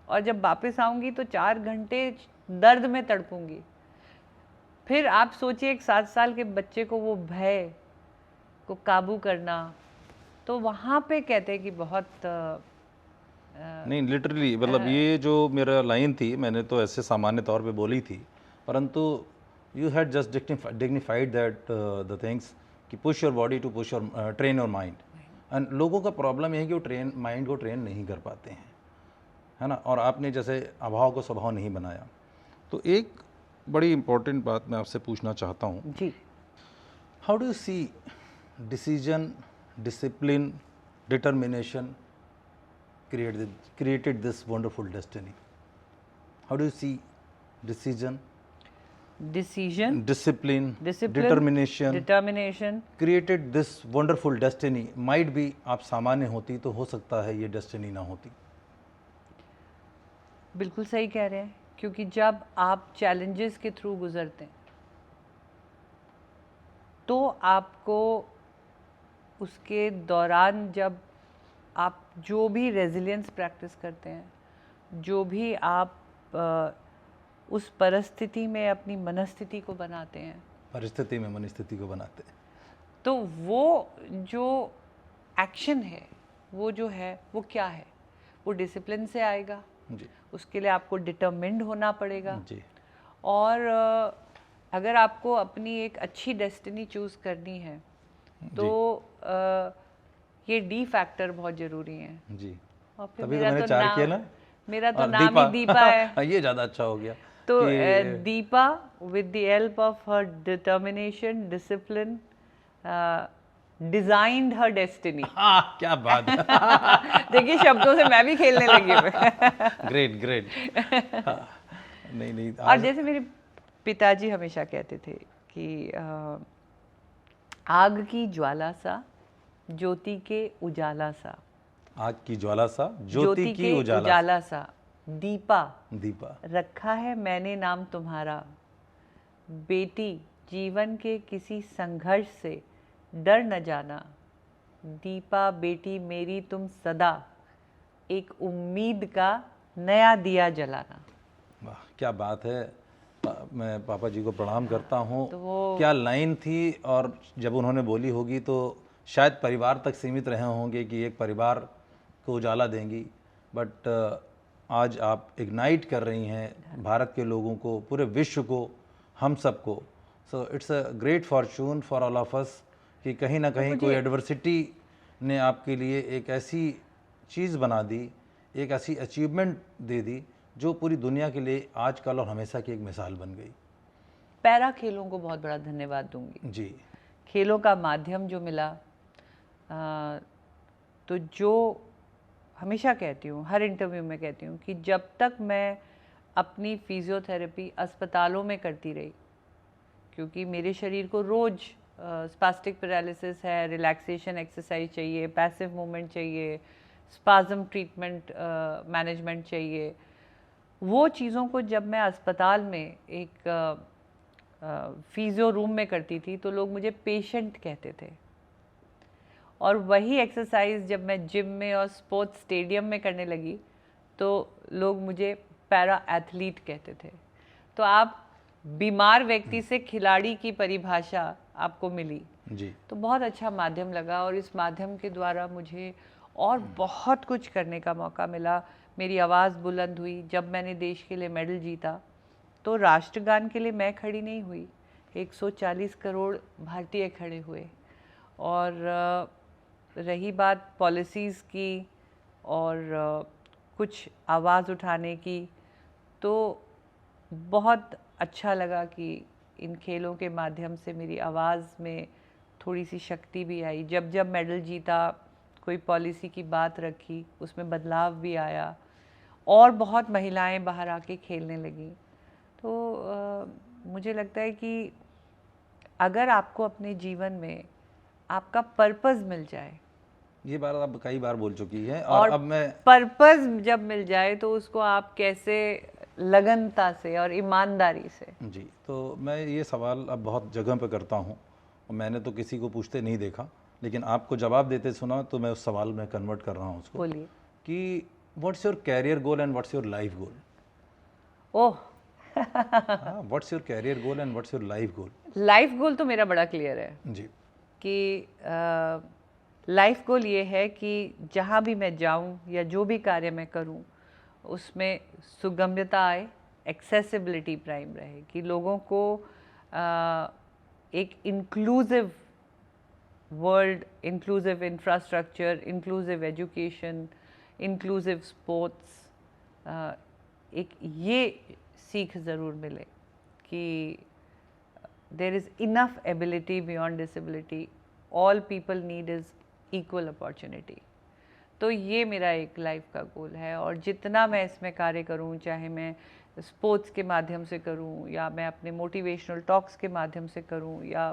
और जब वापस आऊंगी तो 4 घंटे दर्द में तड़पूंगी। फिर आप सोचिए एक 7 साल के बच्चे को वो भय को काबू करना, तो वहाँ पे कहते हैं कि बहुत नहीं, लिटरली मतलब ये जो मेरा लाइन थी, मैंने तो ऐसे सामान्य तौर पे बोली थी, परंतु you had just dignified that the things कि push your body to push your train your mind. And लोगों का प्रॉब्लम ये है कि वो माइंड को ट्रेन नहीं कर पाते हैं, है ना। और आपने जैसे अभाव को स्वभाव नहीं बनाया। तो एक बड़ी इंपॉर्टेंट बात मैं आपसे पूछना चाहता हूँ जी, how do you see decision, discipline, determination created this wonderful destiny? How do you see decision, discipline, determination created this wonderful destiny? Might be आप सामान्य होती तो हो सकता है ये डेस्टिनी ना होती। बिल्कुल सही कह रहे हैं, क्योंकि जब आप चैलेंजेस के थ्रू गुजरते हैं तो आपको उसके दौरान, जब आप जो भी रेजिलियंस प्रैक्टिस करते हैं, जो भी आप उस परिस्थिति में अपनी मनस्थिति को बनाते हैं, परिस्थिति में मनस्थिति को बनाते हैं, तो वो जो एक्शन है, वो जो है वो क्या है, वो डिसिप्लिन से आएगा जी। उसके लिए आपको डिटरमिन्ड होना पड़ेगा जी। और अगर आपको अपनी एक अच्छी डेस्टिनी चूज़ करनी है तो ये डी फैक्टर बहुत ज़रूरी है जी। और फिर तभी तो मैंने 4 किया ना, मेरा तो नाम ही दीपा है। ये ज़्यादा अच्छा हो गया। तो कि Deepa with the help of her determination, discipline, designed her destiny. हाँ, क्या बात है। देखिए शब्दों से मैं भी खेलने लगी हूँ। Great great. नहीं नहीं और जैसे मेरे पिताजी हमेशा कहते थे कि आग की ज्वाला सा, ज्योति के उजाला सा, आग की ज्वाला सा, ज्योति की उजाला उजाला सा, दीपा दीपा। रखा है मैंने नाम तुम्हारा, बेटी जीवन के किसी संघर्ष से डर न जाना, दीपा बेटी मेरी तुम सदा एक उम्मीद का नया दिया जलाना। वाह, क्या बात है। मैं पापा जी को प्रणाम करता हूँ। तो वो क्या लाइन थी, और जब उन्होंने बोली होगी तो शायद परिवार तक सीमित रहे होंगे कि एक परिवार को उजाला देंगी, बट आज आप इग्नाइट कर रही हैं भारत के लोगों को, पूरे विश्व को, हम सबको। So it's a great Fortune for all of us कि कहीं ना कहीं कोई एडवर्सिटी ने आपके लिए एक ऐसी चीज़ बना दी, एक ऐसी अचीवमेंट दे दी जो पूरी दुनिया के लिए आज कल और हमेशा की एक मिसाल बन गई। पैरा खेलों को बहुत बड़ा धन्यवाद दूंगी। जी, खेलों का माध्यम जो मिला, तो जो हमेशा कहती हूँ, हर इंटरव्यू में कहती हूँ कि जब तक मैं अपनी फिजियोथेरेपी अस्पतालों में करती रही, क्योंकि मेरे शरीर को रोज़ स्पास्टिक पैरालिसिस है, रिलैक्सेशन एक्सरसाइज चाहिए, पैसिव मूवमेंट चाहिए, स्पाज्म ट्रीटमेंट मैनेजमेंट चाहिए, वो चीज़ों को जब मैं अस्पताल में एक फिजियो रूम में करती थी तो लोग मुझे पेशेंट कहते थे, और वही एक्सरसाइज जब मैं जिम में और स्पोर्ट्स स्टेडियम में करने लगी तो लोग मुझे पैरा एथलीट कहते थे। तो आप बीमार व्यक्ति से खिलाड़ी की परिभाषा आपको मिली जी, तो बहुत अच्छा माध्यम लगा, और इस माध्यम के द्वारा मुझे और बहुत कुछ करने का मौका मिला। मेरी आवाज़ बुलंद हुई। जब मैंने देश के लिए मेडल जीता तो राष्ट्रगान के लिए मैं खड़ी नहीं हुई, 140 करोड़ भारतीय खड़े हुए। और रही बात पॉलिसीज़ की और कुछ आवाज़ उठाने की, तो बहुत अच्छा लगा कि इन खेलों के माध्यम से मेरी आवाज़ में थोड़ी सी शक्ति भी आई। जब जब मेडल जीता, कोई पॉलिसी की बात रखी, उसमें बदलाव भी आया और बहुत महिलाएं बाहर आके खेलने लगीं। तो मुझे लगता है कि अगर आपको अपने जीवन में आपका पर्पस मिल जाए, ये बात आप कई बार बोल चुकी हैं, और अब मैं पर्पस जब मिल जाए तो उसको आप कैसे लगनता से और ईमानदारी से। जी, तो मैं ये सवाल अब बहुत जगह पे करता हूँ और मैंने तो किसी को पूछते नहीं देखा, लेकिन आपको जवाब देते सुना तो मैं उस सवाल में कन्वर्ट कर रहा हूँ उसको बोलिए। कि what's your career goal and what's your life goal. Oh, what's your career goal and what's your life goal. Life goal तो मेरा बड़ा क्लियर है जी, कि लाइफ गोल ये है कि जहाँ भी मैं जाऊँ या जो भी कार्य मैं करूँ उसमें सुगम्यता आए, एक्सेसिबिलिटी प्राइम रहे, कि लोगों को एक inclusive world, inclusive infrastructure, inclusive education, inclusive sports, एक ये सीख ज़रूर मिले कि there is enough ability beyond disability, all people need is equal opportunity. तो ये मेरा एक लाइफ का गोल है, और जितना मैं इसमें कार्य करूं, चाहे मैं स्पोर्ट्स के माध्यम से करूं या मैं अपने मोटिवेशनल टॉक्स के माध्यम से करूं या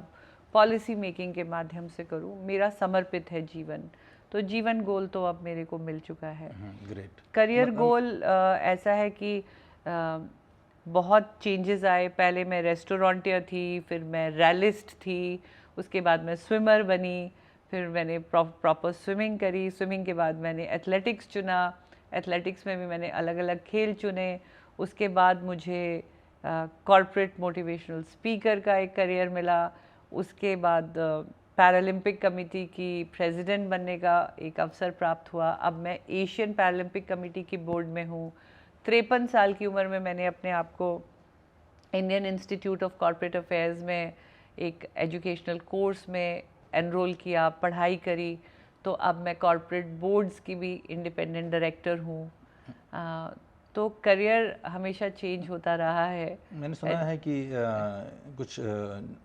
पॉलिसी मेकिंग के माध्यम से करूं, मेरा समर्पित है जीवन। तो जीवन गोल तो अब मेरे को मिल चुका है। ग्रेट। करियर गोल ऐसा है कि बहुत चेंजेस आए। पहले मैं रेस्टोरेंटियर थी, फिर मैं रैलिस्ट थी, उसके बाद मैं स्विमर बनी, फिर मैंने प्रॉपर स्विमिंग करी, स्विमिंग के बाद मैंने एथलेटिक्स चुना, एथलेटिक्स में भी मैंने अलग अलग खेल चुने। उसके बाद मुझे कॉर्पोरेट मोटिवेशनल स्पीकर का एक करियर मिला, उसके बाद पैरालंपिक कमेटी की प्रेसिडेंट बनने का एक अवसर प्राप्त हुआ। अब मैं एशियन पैरालंपिक कमेटी की बोर्ड में हूँ। 53 साल की उम्र में मैंने अपने आप को Indian institute of corporate affairs में एक एजुकेशनल कोर्स में एनरोल किया, पढ़ाई करी, तो अब मैं कॉर्पोरेट बोर्ड्स की भी इंडिपेंडेंट डायरेक्टर हूँ। तो करियर हमेशा चेंज होता रहा है। मैंने सुना है कि कुछ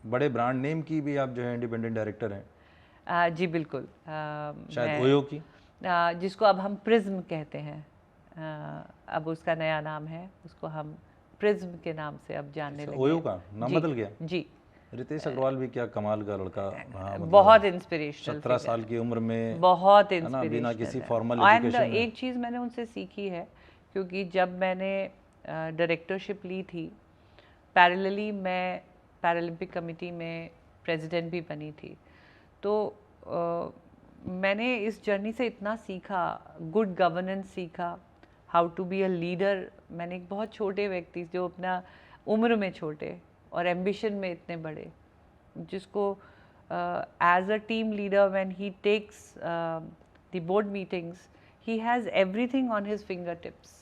बड़े ब्रांड नेम की भी आप जो है इंडिपेंडेंट डायरेक्टर हैं। जी बिल्कुल। शायद ओयो की, जिसको अब हम प्रिज्म कहते हैं, अब उसका नया नाम है, उसको हम प्रिज्म के नाम से अब जानने लगे। ओयो का नाम बदल गया जी। रितेश अग्रवाल भी क्या कमाल का लड़का रहा, मतलब बहुत इंस्पिरेशनल, 17 साल की उम्र में, बहुत है ना, बिना किसी इंस्पिरेशनल। फॉर्मल एंड एजुकेशन में। एक चीज़ मैंने उनसे सीखी है, क्योंकि जब मैंने डायरेक्टरशिप ली थी, पैरेलली मैं पैरालंपिक कमेटी में प्रेसिडेंट भी बनी थी। तो मैंने इस जर्नी से इतना सीखा, गुड गवर्नेंस सीखा, how to be a leader. मैंने एक बहुत छोटे व्यक्ति जो अपना उम्र में छोटे और एम्बिशन में इतने बड़े, जिसको as a team leader when he takes the board meetings, he has everything on his fingertips.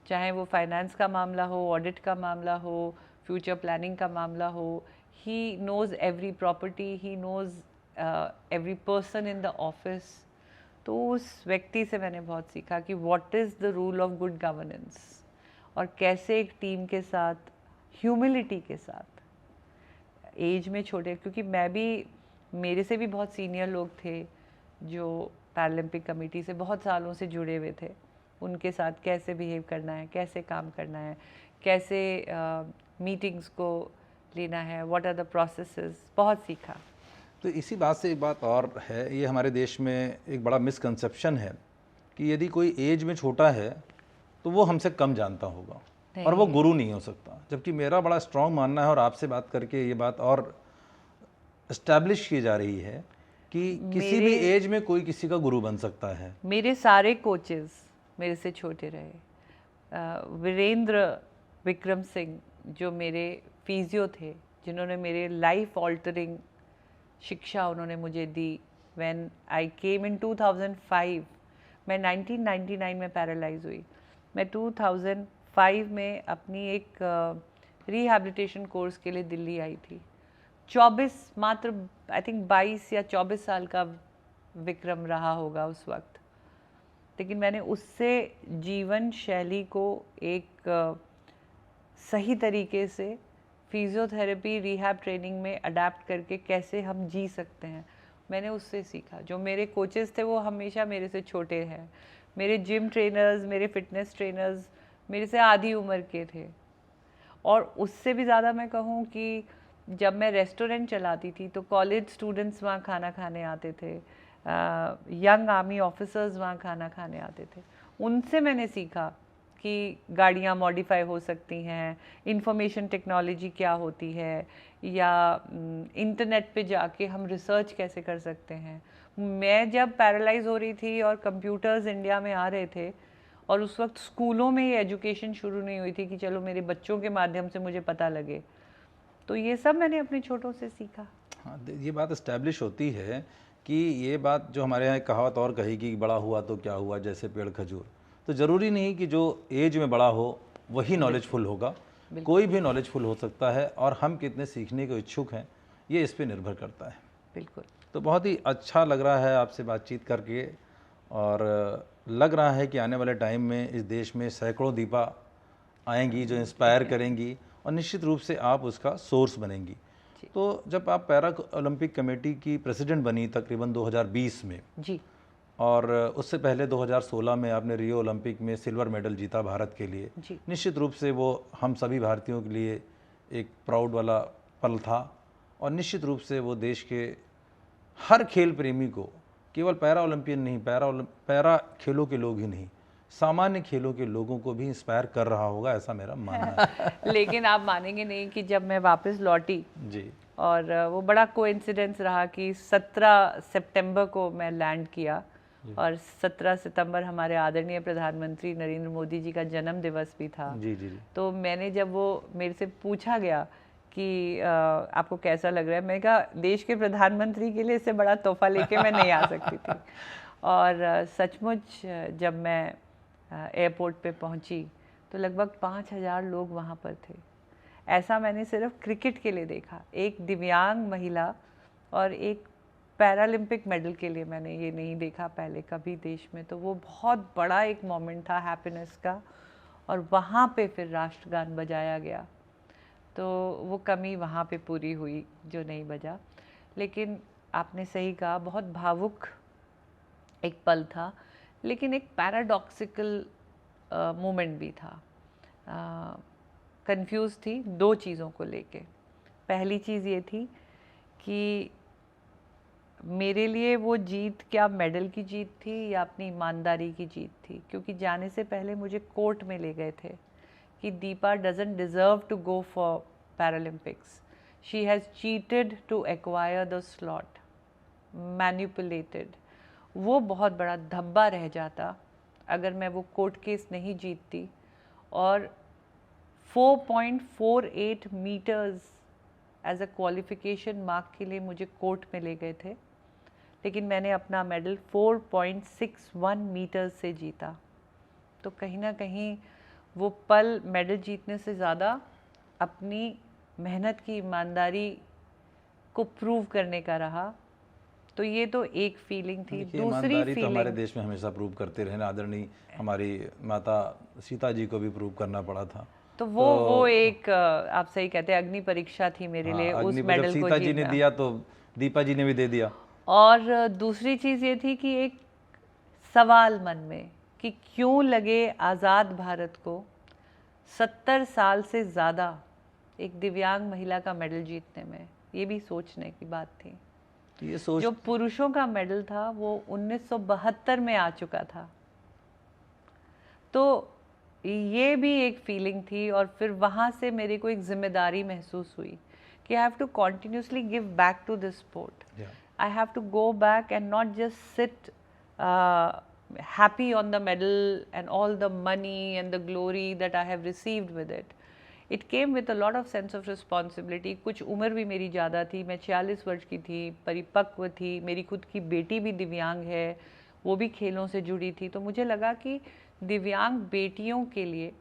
चाहे वो फाइनेंस का मामला हो, ऑडिट का मामला हो, फ्यूचर प्लानिंग का मामला हो, he knows every property, he knows every person in the office. तो उस व्यक्ति से मैंने बहुत सीखा कि what is the rule of good governance, और कैसे एक टीम के साथ ह्यूमिलिटी के साथ, एज में छोटे, क्योंकि मैं भी, मेरे से भी बहुत सीनियर लोग थे जो पैरालंपिक कमेटी से बहुत सालों से जुड़े हुए थे, उनके साथ कैसे बिहेव करना है, कैसे काम करना है, कैसे मीटिंग्स को लेना है, व्हाट आर द प्रोसेसेस, बहुत सीखा। तो इसी बात से एक बात और है, ये हमारे देश में एक बड़ा मिसकंसेप्शन है कि यदि कोई एज में छोटा है तो वो हमसे कम जानता होगा और वो गुरु नहीं हो सकता, जबकि मेरा बड़ा स्ट्रांग मानना है, और आपसे बात करके ये बात और इस्टेब्लिश की जा रही है कि किसी भी एज में कोई किसी का गुरु बन सकता है। मेरे सारे कोचेस मेरे से छोटे रहे। वीरेंद्र विक्रम सिंह जो मेरे फिजियो थे, जिन्होंने मेरे लाइफ ऑल्टरिंग शिक्षा उन्होंने मुझे दी। व्हेन आई केम इन 2005, मैं 1999 में पैरालाइज हुई। मैं 2005 में अपनी एक रिहैबिलिटेशन कोर्स के लिए दिल्ली आई थी। 24 मात्र, आई थिंक 22 या 24 साल का विक्रम रहा होगा उस वक्त, लेकिन मैंने उससे जीवन शैली को एक सही तरीके से फिजियोथेरेपी रिहैब ट्रेनिंग में अडेप्ट करके कैसे हम जी सकते हैं, मैंने उससे सीखा। जो मेरे कोचेस थे वो हमेशा मेरे से छोटे हैं। मेरे जिम ट्रेनर्स, मेरे फिटनेस ट्रेनर्स मेरे से आधी उम्र के थे। और उससे भी ज़्यादा मैं कहूँ कि जब मैं रेस्टोरेंट चलाती थी तो कॉलेज स्टूडेंट्स वहाँ खाना खाने आते थे, यंग आर्मी ऑफिसर्स वहाँ खाना खाने आते थे। उनसे मैंने सीखा कि गाड़ियाँ मॉडिफाई हो सकती हैं, इंफॉर्मेशन टेक्नोलॉजी क्या होती है, या इंटरनेट पे जाके हम रिसर्च कैसे कर सकते हैं। मैं जब पैरालाइज हो रही थी और कंप्यूटर्स इंडिया में आ रहे थे, और उस वक्त स्कूलों में ये एजुकेशन शुरू नहीं हुई थी कि चलो मेरे बच्चों के माध्यम से मुझे पता लगे, तो ये सब मैंने अपने छोटों से सीखा। हाँ, ये बात इस्टेब्लिश होती है कि ये बात जो हमारे यहाँ एक कहावत और कही कि बड़ा हुआ तो क्या हुआ, जैसे पेड़ खजूर। तो ज़रूरी नहीं कि जो एज में बड़ा हो वही नॉलेजफुल होगा, कोई भी नॉलेजफुल हो सकता है, और हम कितने सीखने के इच्छुक हैं ये इस पे निर्भर करता है। बिल्कुल। तो बहुत ही अच्छा लग रहा है आपसे बातचीत करके, और लग रहा है कि आने वाले टाइम में इस देश में सैकड़ों दीपा आएंगी जो इंस्पायर करेंगी, और निश्चित रूप से आप उसका सोर्स बनेंगी। तो जब आप पैरा ओलंपिक कमेटी की प्रेसिडेंट बनी तकरीबन 2020 में जी, और उससे पहले 2016 में आपने रियो ओलंपिक में सिल्वर मेडल जीता भारत के लिए, निश्चित रूप से वो हम सभी भारतीयों के लिए एक प्राउड वाला पल था, और निश्चित रूप से वो देश के हर खेल प्रेमी को, केवल पैरा ओलंपियन नहीं, पैरा खेलों के लोग ही नहीं, सामान्य खेलों के लोगों को भी इंस्पायर कर रहा होगा, ऐसा मेरा मानना है। लेकिन आप मानेंगे नहीं कि जब मैं वापस लौटी जी, और वो बड़ा कोइंसिडेंस रहा कि 17 सितंबर को मैं लैंड किया, और 17 सितंबर हमारे आदरणीय प्रधानमंत्री नरेंद्र मोदी जी का जन्म दिवस भी था। जी जी जी। तो मैंने जब वो मेरे से पूछा गया कि आपको कैसा लग रहा है, मैंने कहा देश के प्रधानमंत्री के लिए इससे बड़ा तोहफा लेके मैं नहीं आ सकती थी। और सचमुच जब मैं एयरपोर्ट पे पहुंची तो लगभग 5000 लोग वहाँ पर थे। ऐसा मैंने सिर्फ क्रिकेट के लिए देखा, एक दिव्यांग महिला और एक पैरालंपिक मेडल के लिए मैंने ये नहीं देखा पहले कभी देश में। तो वो बहुत बड़ा एक मोमेंट था हैप्पीनेस का, और वहाँ पे फिर राष्ट्रगान बजाया गया, तो वो कमी वहाँ पे पूरी हुई जो नहीं बजा। लेकिन आपने सही कहा, बहुत भावुक एक पल था, लेकिन एक पैराडॉक्सिकल मोमेंट भी था। कंफ्यूज थी दो चीज़ों को लेके। पहली चीज़ ये थी कि मेरे लिए वो जीत क्या मेडल की जीत थी या अपनी ईमानदारी की जीत थी, क्योंकि जाने से पहले मुझे कोर्ट में ले गए थे कि Deepa doesn't deserve to go for Paralympics, she has cheated to acquire the slot, manipulated. वो बहुत बड़ा धब्बा रह जाता अगर मैं वो कोर्ट केस नहीं जीतती। और 4.48 metres as a qualification mark के लिए मुझे कोर्ट में ले गए थे, लेकिन मैंने अपना मेडल 4.61 मीटर्स से जीता। तो कहीं ना कहीं वो पल मेडल जीतने से ज़्यादा अपनी मेहनत की ईमानदारी को प्रूव करने का रहा। तो ये तो एक फीलिंग थी। दूसरी ईमानदारी तो हमारे फीलिंग, देश में हमेशा प्रूव करते रहे, आदरणीय हमारी माता सीता जी को भी प्रूव करना पड़ा था। तो वो एक आप सही कहते हैं अग्नि परीक्षा थी मेरे लिए उस जब मेडल को सीता जी ने जीतना। दिया तो दीपा जी ने भी दे दिया। और दूसरी चीज़ ये थी कि एक सवाल मन में कि क्यों लगे आज़ाद भारत को 70 साल से ज़्यादा एक दिव्यांग महिला का मेडल जीतने में। ये भी सोचने की बात थी। ये सोच, जो पुरुषों का मेडल था वो 1972 में आ चुका था। तो ये भी एक फीलिंग थी। और फिर वहाँ से मेरे को एक जिम्मेदारी महसूस हुई कि I have to continuously give back to this sport. I have to go back and not just sit happy on the medal and all the money and the glory that I have received with it. It came with a lot of sense of responsibility. कुछ उम्र भी मेरी ज़्यादा थी, मैं 46 वर्ष की थी, परिपक्व थी, मेरी खुद की बेटी भी दिव्यांग है, वो भी खेलों से जुड़ी थी। तो मुझे लगा कि दिव्यांग बेटियों के लिए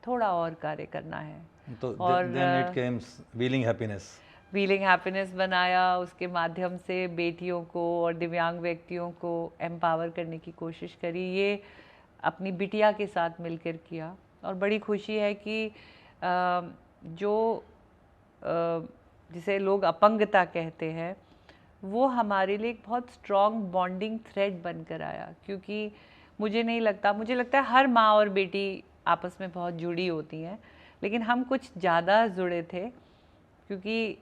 थोड़ा और कार्य करना है। तो और then it came Wheeling Happiness। Wheeling happiness बनाया, उसके माध्यम से बेटियों को और दिव्यांग व्यक्तियों को एम्पावर करने की कोशिश करी। ये अपनी बिटिया के साथ मिलकर किया और बड़ी खुशी है कि जो जिसे लोग अपंगता कहते हैं वो हमारे लिए एक बहुत स्ट्रॉन्ग बॉन्डिंग थ्रेड बनकर आया। क्योंकि मुझे नहीं लगता, मुझे लगता है हर माँ और बेटी आपस में बहुत जुड़ी होती हैं, लेकिन हम कुछ ज़्यादा जुड़े थे क्योंकि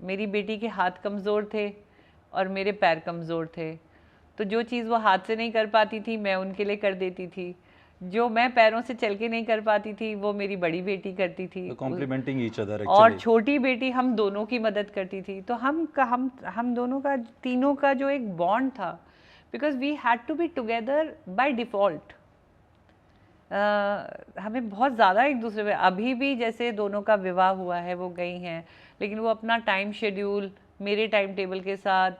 मेरी बेटी के हाथ कमज़ोर थे और मेरे पैर कमज़ोर थे। तो जो चीज़ वो हाथ से नहीं कर पाती थी मैं उनके लिए कर देती थी, जो मैं पैरों से चल के नहीं कर पाती थी वो मेरी बड़ी बेटी करती थी। कॉम्प्लीमेंटिंग ईच अदर और छोटी बेटी हम दोनों की मदद करती थी। तो हम दोनों का, तीनों का जो एक बॉन्ड था, because we had to be together by default. हमें बहुत ज़्यादा एक दूसरे पे, अभी भी जैसे दोनों का विवाह हुआ है वो गई हैं, लेकिन वो अपना टाइम शेड्यूल मेरे टाइम टेबल के साथ,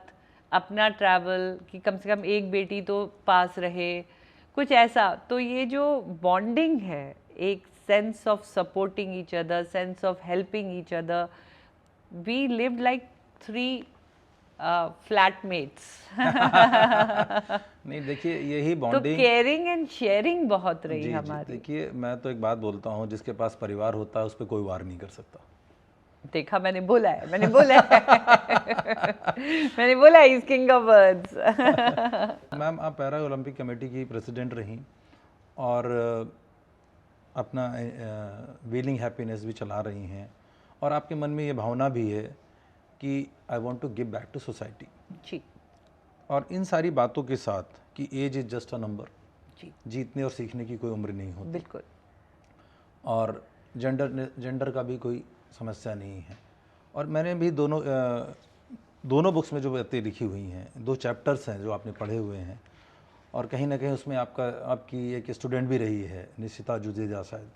अपना ट्रैवल कि कम से कम एक बेटी तो पास रहे, कुछ ऐसा। तो ये जो बॉन्डिंग है, एक sense of supporting each other, sense of helping each other, we lived like 3 flatmates. नहीं देखिए यही तो बॉन्डिंग, केयरिंग एंड शेयरिंग बहुत रही हमारी। देखिए मैं तो एक बात बोलता हूँ, जिसके पास परिवार होता है उस पर कोई वार नहीं कर सकता। देखा, मैंने बोला है मैंने बोला है is king of words. Ma'am आप पैरा ओलंपिक कमेटी की प्रेसिडेंट रहीं और अपना व्हीलिंग हैप्पीनेस भी चला रही हैं, और आपके मन में ये भावना भी है कि I want to give back to society जी। और इन सारी बातों के साथ कि age is just a number, जी जीतने और सीखने की कोई उम्र नहीं होती, बिल्कुल। और जेंडर का भी कोई समस्या नहीं है। और मैंने भी दोनों बुक्स में जो बातें लिखी हुई हैं, 2 चैप्टर्स हैं जो आपने पढ़े हुए हैं, और कहीं ना कहीं उसमें आपकी एक स्टूडेंट भी रही है निशिता जुजेजा शायद।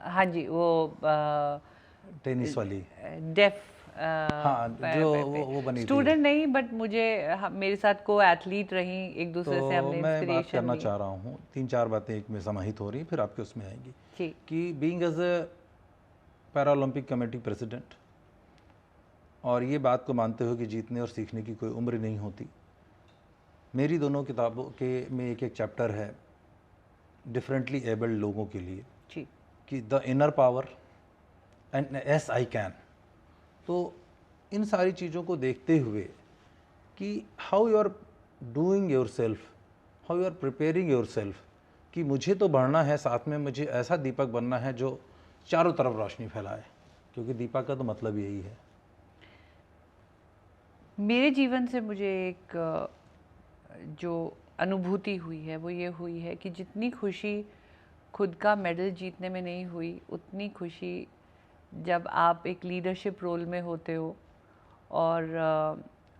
हाँ जी, वो टेनिस वाली डेफ, हाँ जो वो बनी स्टूडेंट नहीं बट मुझे मेरे साथ को एथलीट रही, एक दूसरे से हमने मैं बात इंस्पिरेशन करना ली। चाह रहा हूँ, 3-4 बातें एक में समाहित हो रही, फिर आपके उसमें आएंगी जी। कि being as a para Olympic committee president, और ये बात को मानते हो कि जीतने और सीखने की कोई उम्र नहीं होती। मेरी दोनों किताबों के में एक चैप्टर है डिफरेंटली एबल्ड लोगों के लिए जी। कि the inner power and yes I can. तो इन सारी चीज़ों को देखते हुए कि how you are doing yourself, how you are preparing yourself, कि मुझे तो बढ़ना है, साथ में मुझे ऐसा दीपक बनना है जो चारों तरफ रोशनी फैलाए, क्योंकि दीपक का तो मतलब यही है। मेरे जीवन से मुझे एक जो अनुभूति हुई है वो ये हुई है कि जितनी खुशी खुद का मेडल जीतने में नहीं हुई, उतनी खुशी जब आप एक लीडरशिप रोल में होते हो और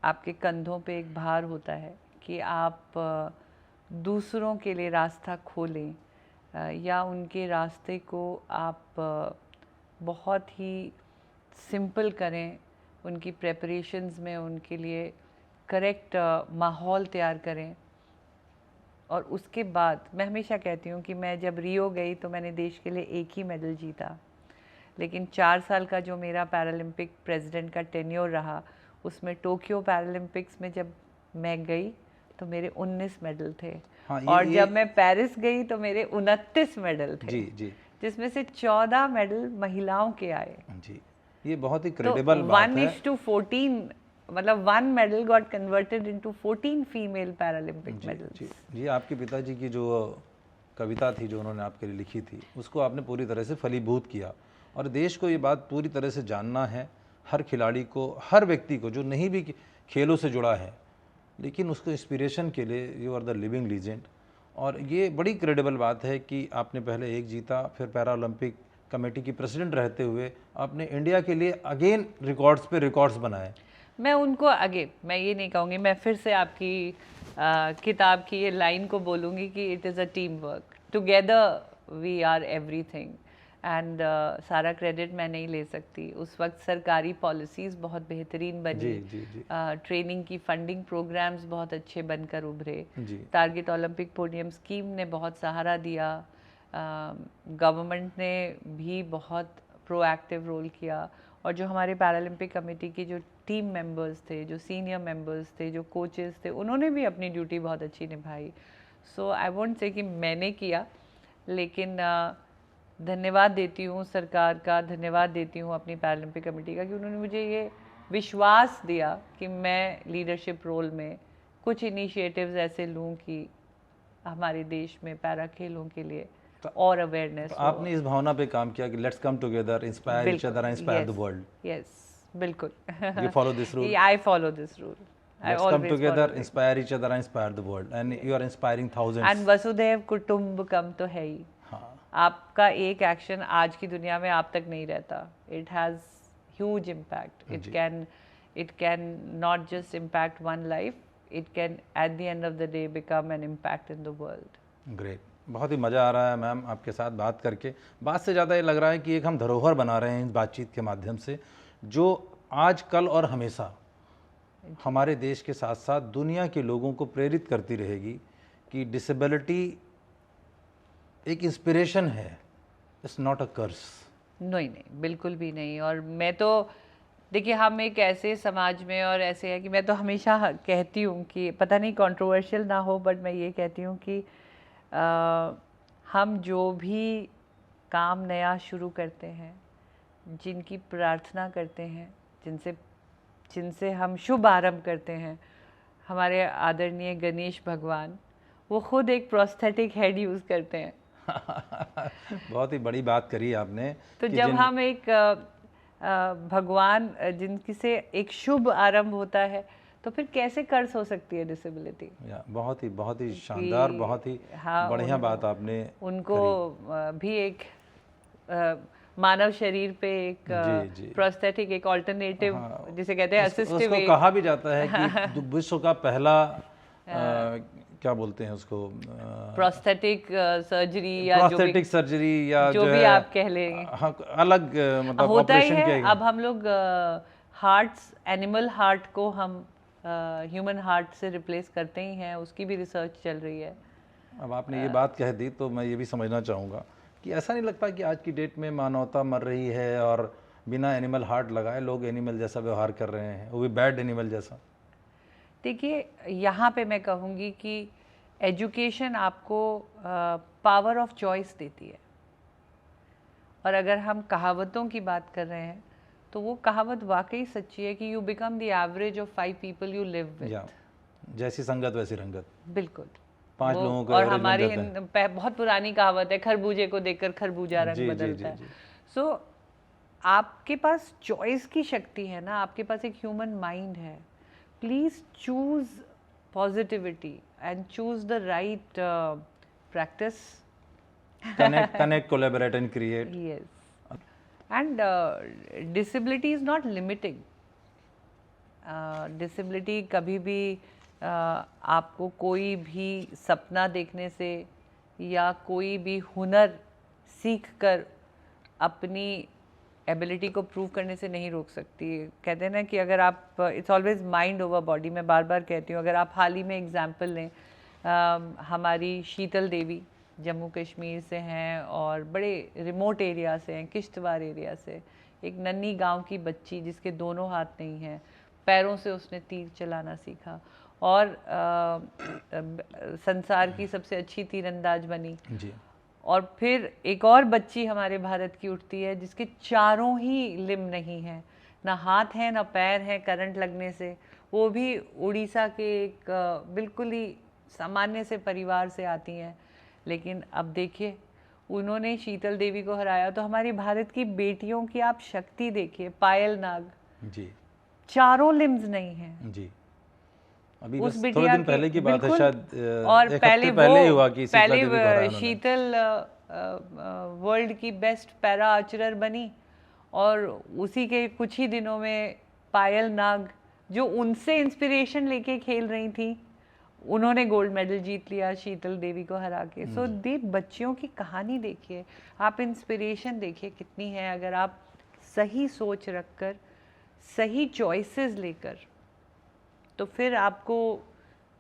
आपके कंधों पे एक भार होता है कि आप दूसरों के लिए रास्ता खोलें या उनके रास्ते को आप बहुत ही सिंपल करें, उनकी प्रेपरेशंस में उनके लिए करेक्ट माहौल तैयार करें। और उसके बाद मैं हमेशा कहती हूँ कि मैं जब रियो गई तो मैंने देश के लिए एक ही मेडल जीता, लेकिन 4 साल का जो मेरा पैरालंपिक प्रेसिडेंट का टेन्योर रहा, उसमें टोक्यो पैरालंपिक्स में जब मैं गई तो मेरे 19 मेडल थे। हाँ, और जब मैं पेरिस गई तो मेरे 29 मेडल थे। जी जी, जिसमें से 14 मेडल महिलाओं के आए। जी, ये बहुत ही तो क्रेडिबल बात है। 1:14, मतलब 1 medal got converted into 14 female paralympic medals. जी, आपके पिताजी की जो कविता थी जो उन्होंने आपके लिए लिखी थी, उसको आपने पूरी तरह से फलीभूत किया। और देश को ये बात पूरी तरह से जानना है, हर खिलाड़ी को, हर व्यक्ति को जो नहीं भी खेलों से जुड़ा है, लेकिन उसको इंस्पिरेशन के लिए you are the living legend. और ये बड़ी क्रेडिबल बात है कि आपने पहले एक जीता, फिर पैरा ओलंपिक कमेटी की प्रेसिडेंट रहते हुए आपने इंडिया के लिए अगेन रिकॉर्ड्स पे रिकॉर्ड्स बनाए। मैं उनको आगे, मैं ये नहीं कहूँगी, मैं फिर से आपकी किताब की ये लाइन को बोलूँगी कि it is a team work, together we are everything. And सारा क्रेडिट मैं नहीं ले सकती। उस वक्त सरकारी पॉलिसीज़ बहुत बेहतरीन बनी, जी, जी। ट्रेनिंग की फंडिंग प्रोग्राम्स बहुत अच्छे बनकर उभरे, जी। टारगेट ओलंपिक पोडियम स्कीम ने बहुत सहारा दिया, गवर्नमेंट ने भी बहुत प्रोएक्टिव रोल किया। और जो हमारे पैरालंपिक कमेटी की जो टीम मेंबर्स थे, जो सीनियर मेंबर्स थे, जो कोचेस थे, उन्होंने भी अपनी ड्यूटी बहुत अच्छी निभाई। सो आई वोंट से कि मैंने किया, लेकिन धन्यवाद देती हूँ सरकार का, धन्यवाद देती हूँ अपनी पैरालंपिक कमेटी का कि उन्होंने मुझे ये विश्वास दिया कि मैं लीडरशिप रोल में कुछ इनिशिएटिव्स ऐसे लूँ कि हमारे देश में पैरा खेलों के लिए और अवेयरनेस। आपने इस भावना पे काम किया कि let's come together, inspire each other, inspire the world. Yes, बिल्कुल। You follow this rule? I follow this rule. Let's come together, inspire each other, inspire the world, and you are inspiring thousands. And वसुधैव कुटुंबकम तो है ही। हाँ, आपका एक action आज की दुनिया में आप तक नहीं रहता। It has huge impact. It can not just impact one life. It can at the end of the day become an impact in the world. Great, बहुत ही मज़ा आ रहा है मैम आपके साथ बात करके। बात से ज़्यादा ये लग रहा है कि एक हम धरोहर बना रहे हैं इस बातचीत के माध्यम से, जो आज, कल और हमेशा हमारे देश के साथ साथ दुनिया के लोगों को प्रेरित करती रहेगी कि डिसेबिलिटी एक इंस्पिरेशन है, इट्स नॉट अ कर्स। नहीं, बिल्कुल भी नहीं। और मैं तो देखिए, हम एक ऐसे समाज में और ऐसे है कि मैं तो हमेशा कहती हूँ कि पता नहीं कंट्रोवर्शियल ना हो, बट मैं ये कहती हूँ कि हम जो भी काम नया शुरू करते हैं, जिनकी प्रार्थना करते हैं, जिनसे हम शुभ आरंभ करते हैं, हमारे आदरणीय गणेश भगवान, वो खुद एक प्रोस्थेटिक हेड यूज़ करते हैं। बहुत ही बड़ी बात करी आपने। तो जब हम एक भगवान जिनकी से एक शुभ आरंभ होता है, तो फिर कैसे कर्ज हो सकती है डिसेबिलिटी? बहुत ही शानदार, बहुत ही बढ़िया बात आपने। उनको भी एक मानव शरीर पे एक प्रोस्थेटिक, एक ऑल्टरनेटिव, जिसे कहते हैं असिस्टिव, उसको कहा भी जाता है कि विश्व का पहला क्या बोलते हैं उसको, प्रोस्थेटिक सर्जरी या प्रोस्थेटिक सर्जरी या जो भी आप कह लें, अलग मतलब होता ही ऑपरेशन है। अब हम लोग हार्ट्स, एनिमल हार्ट को हम ह्यूमन हार्ट से रिप्लेस करते ही हैं, उसकी भी रिसर्च चल रही है। अब आपने ये बात कह दी तो मैं ये भी समझना चाहूँगा कि ऐसा नहीं लगता कि आज की डेट में मानवता मर रही है और बिना एनिमल हार्ट लगाए लोग एनिमल जैसा व्यवहार कर रहे हैं, वो भी बैड एनिमल जैसा? देखिए, यहाँ पे मैं कहूँगी कि एजुकेशन आपको पावर ऑफ चॉइस देती है। और अगर हम कहावतों की बात कर रहे हैं तो वो कहावत वाकई सच्ची है कि you become the average of 5 people you live with. जैसी संगत वैसी रंगत। बिल्कुल। 5 लोगों को और average हमारी बन जाता है। बहुत पुरानी कहावत है, खरबूजे को देखकर खरबूजा रंग बदलता है। सो आपके पास चॉइस की शक्ति है ना, आपके पास एक ह्यूमन माइंड है। Please choose positivity and choose the right practice. connect, collaborate and create. Yes. And disability is not limiting. Disability कभी भी आपको कोई भी सपना देखने से या कोई भी हुनर सीख कर अपनी एबिलिटी को प्रूव करने से नहीं रोक सकती। कहते हैं ना कि अगर आप, it's always mind over body. मैं बार बार कहती हूँ, अगर आप हाल ही में एग्जाम्पल लें, हमारी शीतल देवी जम्मू कश्मीर से हैं और बड़े रिमोट एरिया से हैं, किश्तवाड़ एरिया से। एक नन्ही गांव की बच्ची जिसके दोनों हाथ नहीं हैं, पैरों से उसने तीर चलाना सीखा और संसार की सबसे अच्छी तीरंदाज बनी जी। और फिर एक और बच्ची हमारे भारत की उठती है जिसके चारों ही लिम्ब नहीं हैं, ना हाथ हैं ना पैर हैं करंट लगने से। वो भी उड़ीसा के एक बिल्कुल ही सामान्य से परिवार से आती हैं, लेकिन अब देखिए उन्होंने शीतल देवी को हराया। तो हमारी भारत की बेटियों की आप शक्ति देखिए। पायल नाग जी, चारों लिम्स नहीं हैं जी। अभी उस बस बिटिया थोड़े दिन पहले की बात है, शायद और एक पहले हफ्ते पहले ही हुआ कि शीतला पहले देवी को हराया उन्होंने। शीतल वर्ल्ड की बेस्ट पैरा आर्चरर बनी और उसी के कुछ ही दिनों में पायल नाग जो उनसे इंस्पिरेशन लेके खेल रही थी, उन्होंने गोल्ड मेडल जीत लिया शीतल देवी को हरा के। सो दे बच्चियों की कहानी देखिए, आप इंस्पिरेशन देखिए कितनी है। अगर आप सही सोच रखकर सही चॉइसेस लेकर, तो फिर आपको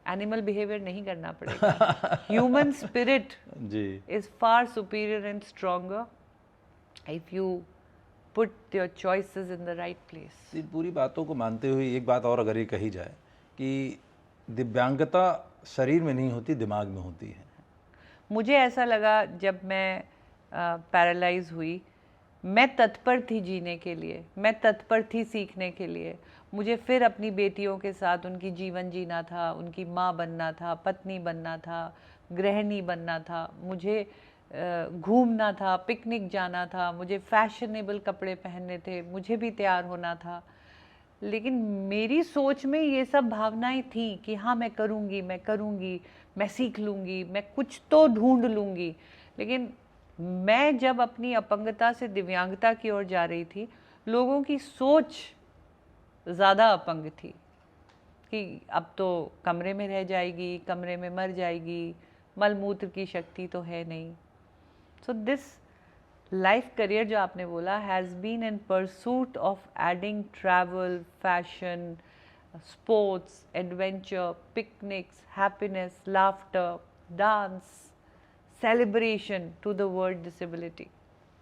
एनिमल बिहेवियर नहीं करना पड़ेगा। ह्यूमन स्पिरिट जी is far superior and stronger if you put your choices in the right place. इन पूरी बातों को मानते हुए एक बात और अगर ये कही जाए कि दिव्यांगता शरीर में नहीं होती, दिमाग में होती है। मुझे ऐसा लगा जब मैं पैरालाइज हुई, मैं तत्पर थी जीने के लिए, मैं तत्पर थी सीखने के लिए। मुझे फिर अपनी बेटियों के साथ उनकी जीवन जीना था, उनकी माँ बनना था, पत्नी बनना था, गृहिणी बनना था, मुझे घूमना था, पिकनिक जाना था, मुझे फैशनेबल कपड़े पहनने थे, मुझे भी तैयार होना था। लेकिन मेरी सोच में ये सब भावनाएं थी कि हाँ मैं करूँगी, मैं करूँगी, मैं सीख लूँगी, मैं कुछ तो ढूंढ लूँगी। लेकिन मैं जब अपनी अपंगता से दिव्यांगता की ओर जा रही थी, लोगों की सोच ज़्यादा अपंग थी कि अब तो कमरे में रह जाएगी, कमरे में मर जाएगी, मलमूत्र की शक्ति तो है नहीं। सो दिस लाइफ करियर जो आपने बोला has been in pursuit of adding travel, fashion, sports, adventure, picnics, happiness, laughter, dance, celebration to the word disability.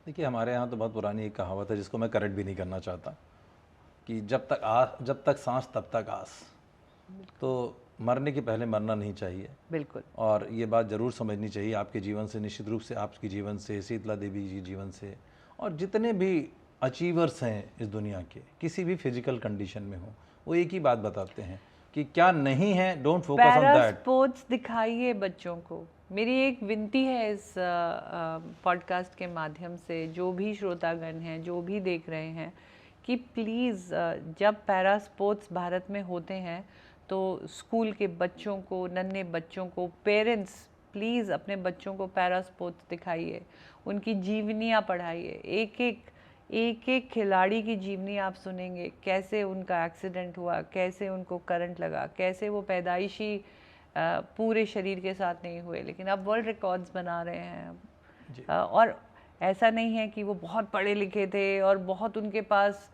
देखिए हमारे यहाँ तो बहुत पुरानी एक कहावत है जिसको मैं करेक्ट भी नहीं करना चाहता कि जब तक सांस तब तक आस। तो मरने के पहले मरना नहीं चाहिए। बिल्कुल। और ये बात ज़रूर समझनी चाहिए आपके जीवन से, निश्चित रूप से आपके जीवन से, शीतला देवी जी जीवन से, और जितने भी अचीवर्स हैं इस दुनिया के, किसी भी फिजिकल कंडीशन में हो, वो एक ही बात बताते हैं कि क्या नहीं है, don't focus on that. Para sports दिखाइए बच्चों को। मेरी एक विनती है इस पॉडकास्ट के माध्यम से, जो भी श्रोतागण हैं, जो भी देख रहे हैं, कि प्लीज़ जब पैरा स्पोर्ट्स भारत में होते हैं तो स्कूल के बच्चों को, नन्हे बच्चों को, पेरेंट्स प्लीज़ अपने बच्चों को पैरा स्पोर्ट्स दिखाइए, उनकी जीवनियाँ पढ़ाइए। एक एक खिलाड़ी की जीवनी आप सुनेंगे, कैसे उनका एक्सीडेंट हुआ, कैसे उनको करंट लगा, कैसे वो पैदाइशी पूरे शरीर के साथ नहीं हुए लेकिन अब वर्ल्ड रिकॉर्ड्स बना रहे हैं। और ऐसा नहीं है कि वो बहुत पढ़े लिखे थे और बहुत उनके पास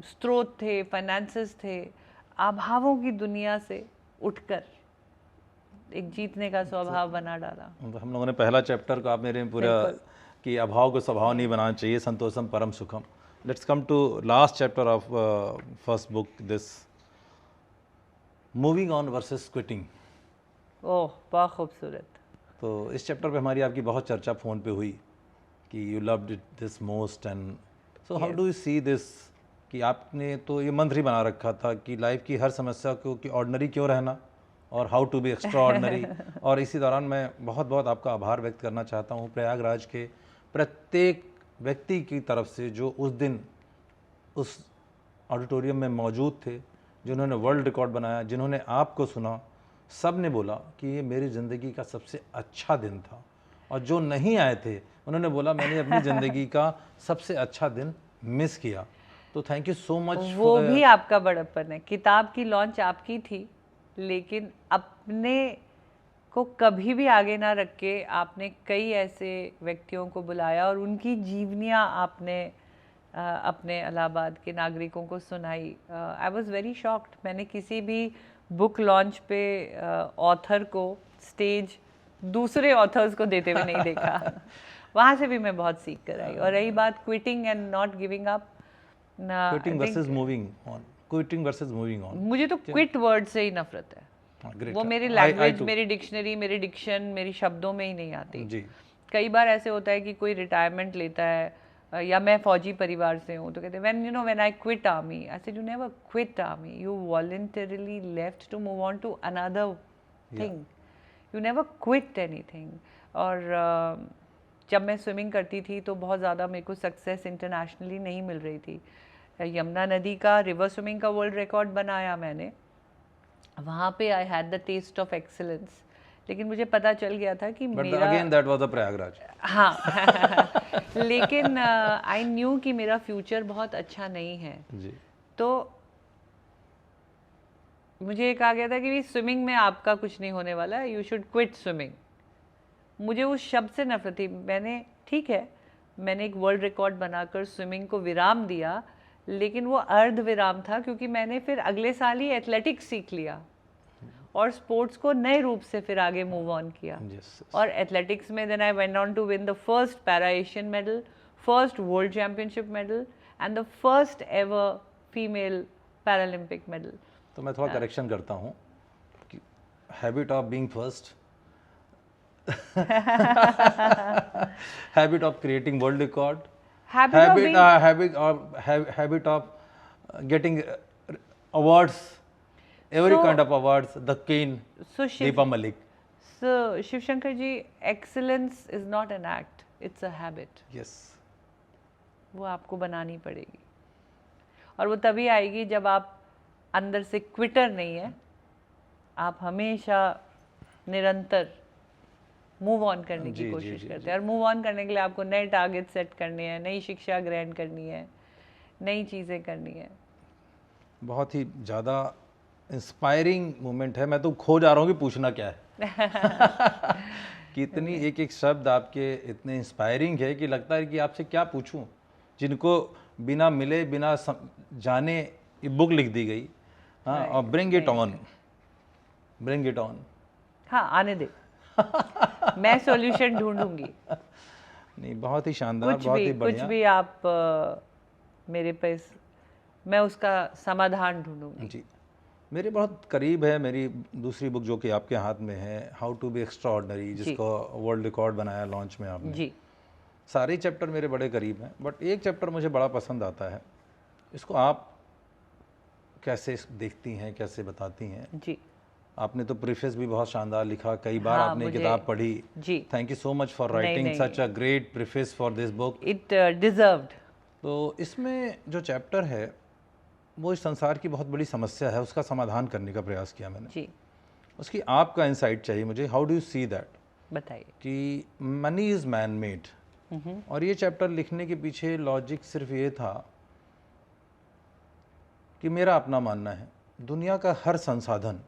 स्रोत थे, फाइनेंसेस थे। अभावों की दुनिया से उठकर एक जीतने का स्वभाव बना डाला। हम लोगों ने पहला चैप्टर को आप मेरे में पूरा कि अभाव को स्वभाव नहीं बनाना चाहिए, संतोषम परम सुखम। Let's come to last chapter of first book, this moving on versus quitting. Oh बहुत खूबसूरत। तो इस चैप्टर पे हमारी आपकी बहुत चर्चा फ़ोन पे हुई कि you loved it this most, and so how do you see this, कि आपने तो ये मंत्र ही बना रखा था कि लाइफ की हर समस्या को कि ऑर्डिनरी क्यों रहना और how to be extraordinary. और इसी दौरान मैं बहुत बहुत आपका आभार व्यक्त करना चाहता हूँ प्रयागराज के प्रत्येक व्यक्ति की तरफ से जो उस दिन उस ऑडिटोरियम में मौजूद थे, जिन्होंने वर्ल्ड रिकॉर्ड बनाया, जिन्होंने आपको सुना। सब ने बोला कि ये मेरी ज़िंदगी का सबसे अच्छा दिन था, और जो नहीं आए थे उन्होंने बोला मैंने अपनी ज़िंदगी का सबसे अच्छा दिन मिस किया। तो थैंक यू सो मच। वो भी आपका बड़प्पन है। किताब की लॉन्च आपकी थी, लेकिन अपने को कभी भी आगे ना रख के आपने कई ऐसे व्यक्तियों को बुलाया और उनकी जीवनियाँ आपने अपने इलाहाबाद के नागरिकों को सुनाई। I was very shocked. मैंने किसी भी बुक लॉन्च पे ऑथर को स्टेज दूसरे ऑथर्स को देते हुए नहीं देखा। वहाँ से भी मैं बहुत सीख कर आई। और रही बात quitting and not giving up, quitting versus moving on, quitting versus moving on, मुझे तो क्विट वर्ड से ही नफरत है। वो मेरी लैंग्वेज, मेरी डिक्शनरी, मेरी डिक्शन, मेरी शब्दों में ही नहीं आती जी। कई बार ऐसे होता है कि कोई रिटायरमेंट लेता है, या मैं फौजी परिवार से हूँ, तो कहते हैं when I quit army, I said you never quit army, you voluntarily left to move on to another thing, you never quit anything. और जब मैं स्विमिंग करती थी तो बहुत ज़्यादा मेरे को सक्सेस इंटरनेशनली नहीं मिल रही थी। यमुना नदी का रिवर स्विमिंग का वर्ल्ड रिकॉर्ड बनाया मैंने, वहाँ पे I had the test of excellence, लेकिन मुझे पता चल गया था कि मेरा again that was the Prayagraj. हाँ लेकिन आई न्यू कि मेरा फ्यूचर बहुत अच्छा नहीं है जी। तो मुझे कहा गया था कि स्विमिंग में आपका कुछ नहीं होने वाला, यू शुड क्विट स्विमिंग। मुझे उस शब्द से नफरत थी। मैंने, ठीक है, मैंने एक वर्ल्ड रिकॉर्ड बनाकर स्विमिंग को विराम दिया, लेकिन वो अर्ध विराम था क्योंकि मैंने फिर अगले साल ही एथलेटिक्स सीख लिया और स्पोर्ट्स को नए रूप से फिर आगे मूव ऑन किया। और एथलेटिक्स में then I went on to win the first para Asian medal, first world championship medal and the first ever female Paralympic medal. तो मैं थोड़ा करेक्शन करता हूँ कि habit of being first, habit of creating world record, habit of getting awards, every kind of awards, the Queen, Deepa Malik. So Shiv Shankar ji, excellence is not an act, it's a habit. Yes. वो आपको बनानी पड़ेगी और वो तभी आएगी जब आप अंदर से क्विटर नहीं है, आप हमेशा निरंतर मूव ऑन करने की कोशिश करते हैं। और मूव ऑन करने के लिए आपको नए टारगेट सेट करने हैं, नई शिक्षा ग्रहण करनी है, नई चीज़ें करनी है। बहुत ही ज़्यादा इंस्पायरिंग मोमेंट है। मैं तो खो जा रहा हूँ कि पूछना क्या है। कि इतनी एक एक शब्द आपके इतने इंस्पायरिंग है कि लगता है कि आपसे क्या पूछूं, जिनको बिना मिले बिना जाने ये बुक लिख दी गई। हाँ, और bring it on, bring it on. हाँ, आने दे। मैं सॉल्यूशन ढूंढूंगी। नहीं, बहुत ही शानदार, बहुत ही बढ़िया। कुछ भी आप मेरे पास, मैं उसका समाधान ढूंढूंगी। जी, मेरे बहुत करीब है मेरी दूसरी बुक जो कि आपके हाथ में है, how to be extraordinary, जिसको वर्ल्ड रिकॉर्ड बनाया लॉन्च में आपने। जी, सारे चैप्टर मेरे बड़े करीब हैं, बट एक चैप्टर मुझे बड़ा पसंद आता है। इसको आप कैसे देखती हैं, कैसे बताती हैं? जी, आपने तो प्रीफेस भी बहुत शानदार लिखा, कई बार आपने किताब पढ़ी। जी, thank you so much for writing such a great preface for this book, it deserved. तो इसमें जो चैप्टर है वो इस संसार की बहुत बड़ी समस्या है, उसका समाधान करने का प्रयास किया मैंने। जी, उसकी आपका इंसाइट चाहिए मुझे। How do you see that? बताइए। कि मनी इज़ मैन मेड, और ये चैप्टर लिखने के पीछे लॉजिक सिर्फ ये था कि मेरा अपना मानना है दुनिया का हर संसाधन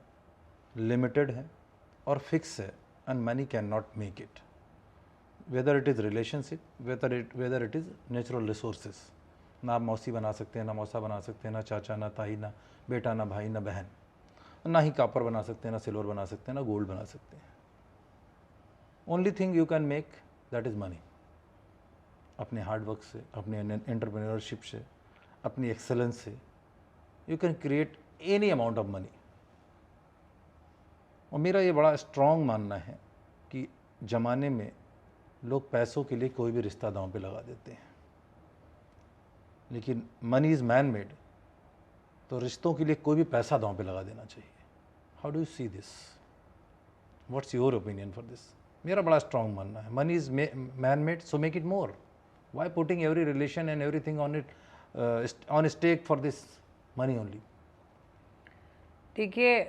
लिमिटेड है और फिक्स है, and money can not make it, whether it is relationship, whether it is natural resources. ना आप मौसी बना सकते हैं, ना मौसा बना सकते हैं, ना चाचा, ना ताई, ना बेटा, ना भाई, ना बहन, ना ही कॉपर बना सकते हैं, ना सिल्वर बना सकते हैं, ना गोल्ड बना सकते हैं। Only thing you can make that is money. अपने हार्डवर्क से, अपने एंटरप्रेन्योरशिप से, अपनी एक्सेलेंस से you can create any amount of money. और मेरा ये बड़ा स्ट्रॉन्ग मानना है कि ज़माने में लोग पैसों के लिए कोई भी रिश्ता दांव पे लगा देते हैं, लेकिन मनी इज़ मैन मेड, तो रिश्तों के लिए कोई भी पैसा दांव पे लगा देना चाहिए। How do you see this? What's your opinion for this? मेरा बड़ा स्ट्रॉन्ग मानना है money is man made, so make it more. Why putting every relation and everything on it on stake for this money only? देखिए,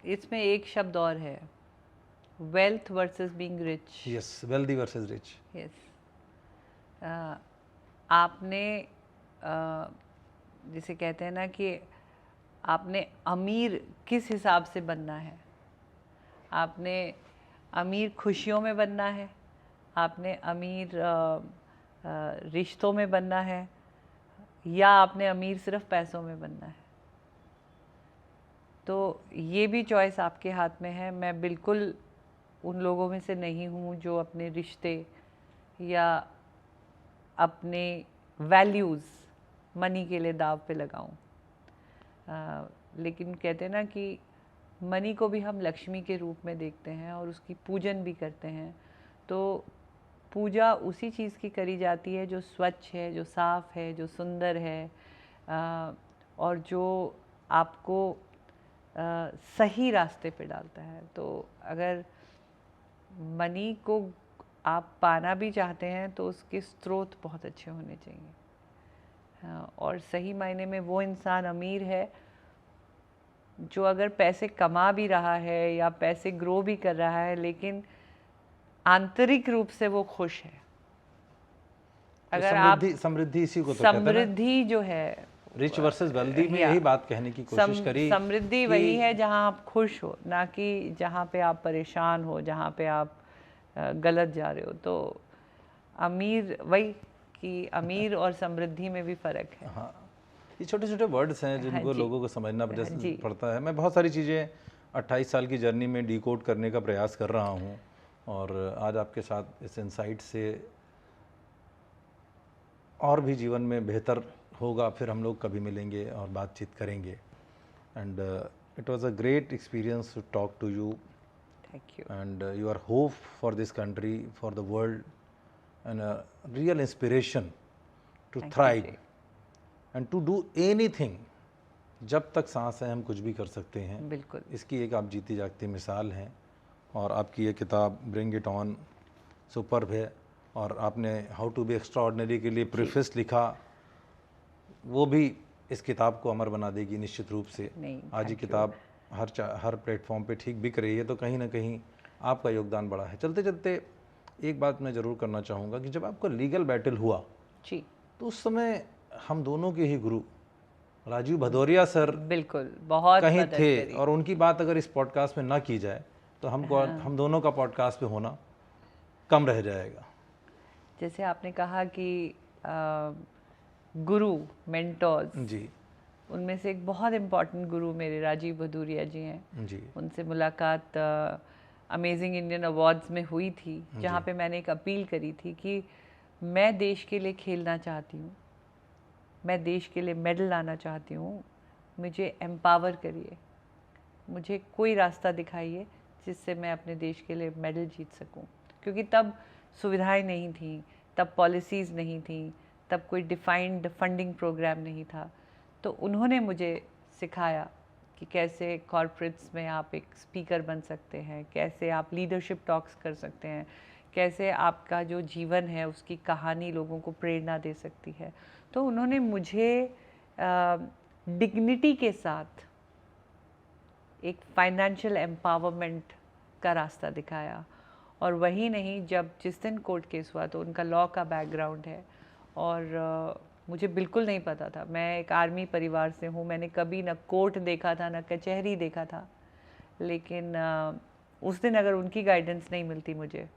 इसमें एक शब्द और है, wealth versus being rich. Yes, wealthy versus rich. Yes, आपने जिसे कहते हैं ना कि आपने अमीर किस हिसाब से बनना है। आपने अमीर खुशियों में बनना है, आपने अमीर रिश्तों में बनना है, या आपने अमीर सिर्फ पैसों में बनना है। तो ये भी चॉइस आपके हाथ में है। मैं बिल्कुल उन लोगों में से नहीं हूँ जो अपने रिश्ते या अपने वैल्यूज़ मनी के लिए दाव पे लगाऊं। लेकिन कहते हैं ना कि मनी को भी हम लक्ष्मी के रूप में देखते हैं और उसकी पूजन भी करते हैं। तो पूजा उसी चीज़ की करी जाती है जो स्वच्छ है, जो साफ़ है, जो सुंदर है, और जो आपको सही रास्ते पे डालता है। तो अगर मनी को आप पाना भी चाहते हैं तो उसके स्रोत बहुत अच्छे होने चाहिए। और सही मायने में वो इंसान अमीर है जो अगर पैसे कमा भी रहा है या पैसे ग्रो भी कर रहा है, लेकिन आंतरिक रूप से वो खुश है। अगर आप समृद्धि इसी को तो कहते हैं ना, समृद्धि जो है, रिच वर्सेस वेल्दी में यही बात कहने की कोशिश करी। समृद्धि वही है जहाँ आप खुश हो, ना कि जहाँ पे आप परेशान हो, जहाँ पे आप गलत जा रहे हो। तो अमीर वही कि अमीर और समृद्धि में भी फ़र्क है। हाँ, ये छोटे छोटे वर्ड्स हैं जिनको लोगों को समझना पड़ता है। मैं बहुत सारी चीज़ें 28 साल की जर्नी में डिकोड करने का प्रयास कर रहा हूँ, और आज आपके साथ इस इनसाइट से और भी जीवन में बेहतर होगा। फिर हम लोग कभी मिलेंगे और बातचीत करेंगे। And it was a great experience to talk to you. Thank you. And you are hope for this country, for the world, and a real inspiration to thrive and to do anything. जब तक सांस है हम कुछ भी कर सकते हैं। बिल्कुल, इसकी एक आप जीती जागती मिसाल हैं। और आपकी ये किताब ब्रिंग इट ऑन सुपर्ब है। और आपने हाउ टू बी एक्स्ट्राऑर्डिनरी के लिए प्रीफेस लिखा, वो भी इस किताब को अमर बना देगी निश्चित रूप से। आज ये किताब हर प्लेटफॉर्म पे ठीक बिक रही है, तो कहीं ना कहीं आपका योगदान बड़ा है। चलते चलते एक बात मैं ज़रूर करना चाहूँगा कि जब आपका लीगल बैटल हुआ जी, तो उस समय हम दोनों के ही गुरु राजीव भदौरिया सर बिल्कुल बहुत कहीं मदद थे, करी। और उनकी बात अगर इस पॉडकास्ट में ना की जाए तो हम दोनों का पॉडकास्ट पे होना कम रह जाएगा। जैसे आपने कहा कि गुरु, मेंटोर्स, जी, उनमें से एक बहुत इम्पॉर्टेंट गुरु मेरे राजीव भदौरिया जी हैं। जी, उनसे मुलाकात अमेजिंग इंडियन अवार्ड्स में हुई थी, जहाँ पे मैंने एक अपील करी थी कि मैं देश के लिए खेलना चाहती हूँ, मैं देश के लिए मेडल लाना चाहती हूँ, मुझे एम्पावर करिए, मुझे कोई रास्ता दिखाइए जिससे मैं अपने देश के लिए मेडल जीत सकूँ। क्योंकि तब सुविधाएं नहीं थी, तब पॉलिसीज़ नहीं थी, तब कोई डिफाइंड फंडिंग प्रोग्राम नहीं था। तो उन्होंने मुझे सिखाया कि कैसे कॉर्पोरेट्स में आप एक स्पीकर बन सकते हैं, कैसे आप लीडरशिप टॉक्स कर सकते हैं, कैसे आपका जो जीवन है उसकी कहानी लोगों को प्रेरणा दे सकती है। तो उन्होंने मुझे डिग्निटी के साथ एक फाइनेंशियल एम्पावरमेंट का रास्ता दिखाया। और वही नहीं, जिस दिन कोर्ट केस हुआ तो उनका लॉ का बैकग्राउंड है, और मुझे बिल्कुल नहीं पता था। मैं एक आर्मी परिवार से हूँ, मैंने कभी ना कोर्ट देखा था ना कचहरी देखा था। लेकिन उस दिन अगर उनकी गाइडेंस नहीं मिलती मुझे,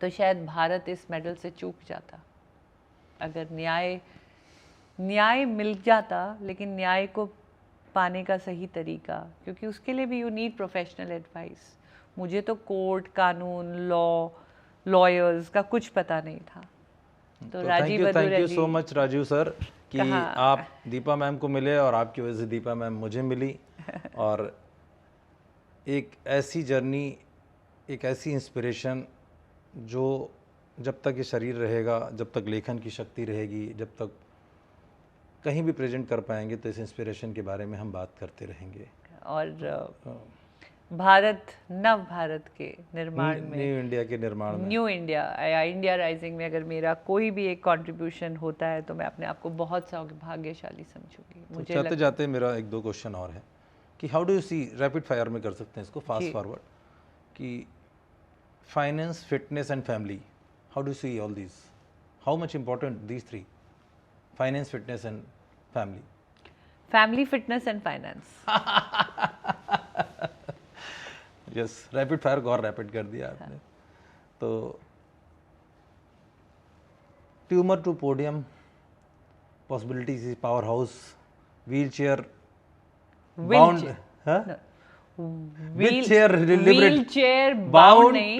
तो शायद भारत इस मेडल से चूक जाता। अगर न्याय मिल जाता, लेकिन न्याय को पाने का सही तरीका, क्योंकि उसके लिए भी यू नीड प्रोफेशनल एडवाइस। मुझे तो कोर्ट, कानून, लॉयर्स का कुछ पता नहीं था। तो Rajiv Bhadauria ji, thank you so much Rajiv sir कि आप दीपा मैम को मिले और आपकी वजह से दीपा मैम मुझे मिली। और एक ऐसी जर्नी, एक ऐसी इंस्पिरेशन जो जब तक ये शरीर रहेगा, जब तक लेखन की शक्ति रहेगी, जब तक कहीं भी प्रेजेंट कर पाएंगे, तो इस इंस्पिरेशन के बारे में हम बात करते रहेंगे। और भारत, नव भारत के निर्माण में, न्यू इंडिया के निर्माण में, न्यू इंडिया या इंडिया राइजिंग में अगर मेरा कोई भी एक कंट्रीब्यूशन होता है तो मैं अपने आप को बहुत भाग्यशाली समझूंगी। तो मुझे जाते जाते मेरा एक दो क्वेश्चन और है कि how do you see, rapid fire में कर सकते हैं इसको, फास्ट फॉरवर्ड, कि finance, fitness and family, how do see all these, how much important these three, finance, fitness and family? Family, fitness and finance. Yes, rapid fire को और rapid कर दिया आपने। तो tumour to podium, possibilities is powerhouse, wheelchair bound, wheelchair wheelchair bound नहीं,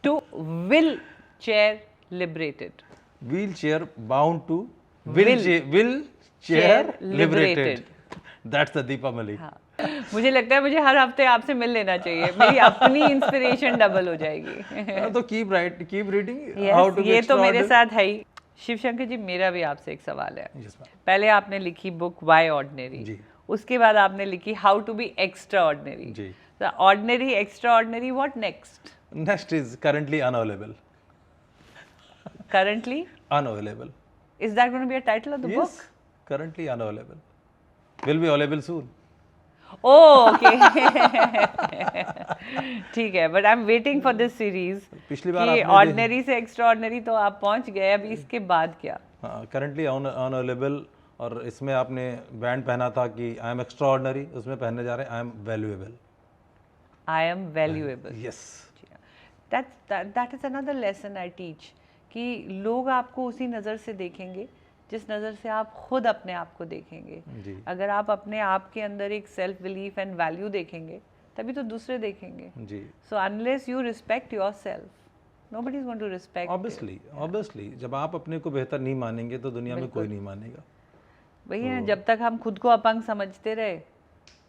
to wheelchair liberated, wheel chair bound to wheelchair liberated, that's the Deepa Malik. मुझे लगता है मुझे हर हफ्ते आपसे मिल लेना चाहिए, मेरी अपनी इंस्पिरेशन डबल हो जाएगी। तो कीप रीडिंग। ये तो मेरे साथ है ही। शिवशंकर जी, मेरा भी आपसे एक सवाल है। पहले आपने लिखी बुक वाई ऑर्डिनरी, उसके बाद आपने लिखी how to be extraordinary. Ordinary, extraordinary, what next? Next is currently unavailable. Currently unavailable. Is that going to be a title of the book? Yes, currently unavailable. Will be available soon. Oh, okay. ठीक है, but I'm waiting for this series. पिछली बार कि ordinary से extraordinary तो आप पहुंच गए, अभी इसके बाद क्या? हाँ, currently unavailable, और इसमें आपने बैंड पहना था कि I am extraordinary, उसमें पहनने जा रहे हैं I am valuable. I am valuable. Yes. That is another lesson I teach. कि लोग आपको उसी नज़र से देखेंगे जिस नज़र से आप खुद अपने आप को देखेंगे। अगर आप अपने आप के अंदर एक सेल्फ बिलीफ एंड वैल्यू देखेंगे तभी तो दूसरे देखेंगे। So unless you respect yourself, nobody is going to respect. Obviously जब आप अपने को बेहतर नहीं मानेंगे तो दुनिया में कोई नहीं मानेगा। वही है, जब तक हम खुद को अपंग समझते रहे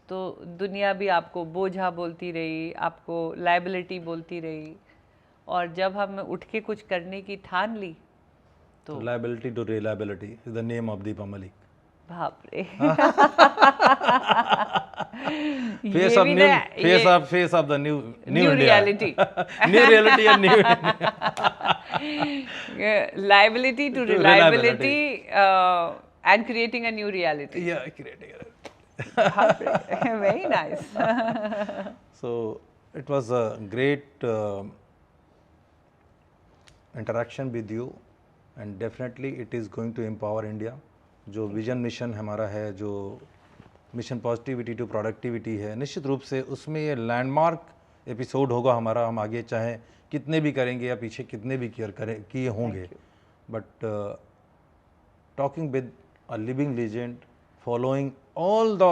तो दुनिया भी आपको बोझा बोलती रही, आपको लायबिलिटी बोलती रही, और जब हम उठ के कुछ करने की ठान ली तो liability to reliability is the name of Deepa Malik. बाप रे। Face of the new reality. New reality and new liability to reliability and creating a new reality. या creating very nice. So it was a great interaction with you and definitely it is going to empower India। जो vision mission हमारा है, जो mission positivity to productivity है, निश्चित रूप से उसमें ये लैंडमार्क एपिसोड होगा हमारा। हम आगे चाहे कितने भी करेंगे या पीछे कितने भी किए होंगे, but talking with a living legend, following all the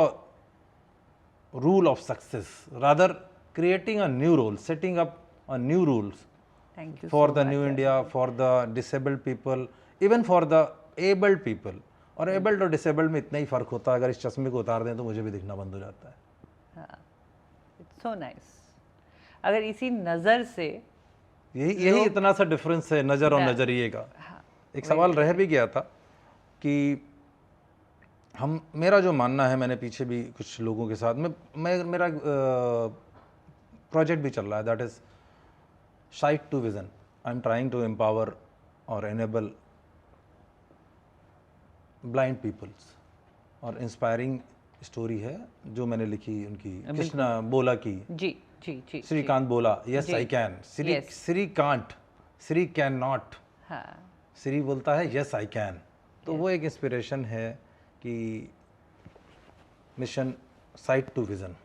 rule of success, rather creating a new rule, setting up a new rules for the new India, for the disabled people, even for the abled people। और abled और disabled में इतना ही फर्क होता है, अगर इस चश्मे को उतार दें तो मुझे भी दिखना बंद हो जाता है। It's so nice. अगर इसी नज़र से, यही इतना सा डिफरेंस है नज़र और नज़रिए का। एक सवाल रह भी गया था कि मेरा जो मानना है, मैंने पीछे भी कुछ लोगों के साथ मेरा प्रोजेक्ट भी चल रहा है, that is Sight to Vision। I am trying to empower or enable blind peoples, और इंस्पायरिंग स्टोरी है जो मैंने लिखी उनकी, कृष्णा बोला की। जी श्रीकांत बोला yes I can, Shri can not, Shri बोलता है यस आई कैन। तो वो एक इंस्पिरेशन है कि मिशन साइट टू विजन।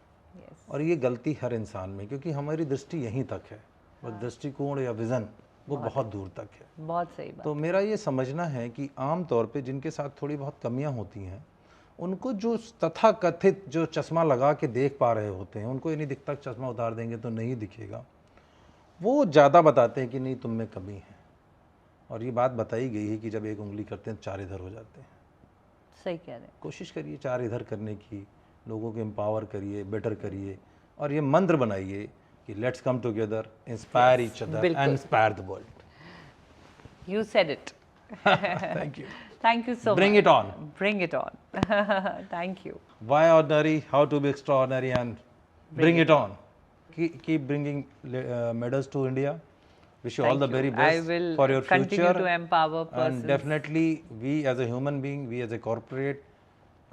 और ये गलती हर इंसान में, क्योंकि हमारी दृष्टि यहीं तक है, और दृष्टिकोण या विज़न वो बहुत दूर तक है। बहुत सही बात। तो मेरा ये समझना है कि आम तौर पे जिनके साथ थोड़ी बहुत कमियां होती हैं, उनको जो तथाकथित जो चश्मा लगा के देख पा रहे होते हैं, उनको ये नहीं दिखता, चश्मा उतार देंगे तो नहीं दिखेगा, वो ज़्यादा बताते हैं कि नहीं तुम में कमी है। और ये बात बताई गई है कि जब एक उंगली करते हैं 4 इधर हो जाते हैं। सही कह रहे हैं। कोशिश करिए 4 इधर करने की, लोगों को एम्पावर करिए, बेटर करिए, और ये मंत्र बनाइए कि let's come together, inspire each other बिल्कुल। And inspire the world. You said it. Thank you. Thank you so Bring much. it on. Bring it on. Thank you. Why ordinary, how to be extraordinary, and bring it on. Keep bringing medals to India. Wish you all Thank the you. very I best will for your continue future. to empower And persons. definitely, we as a human being, we as a corporate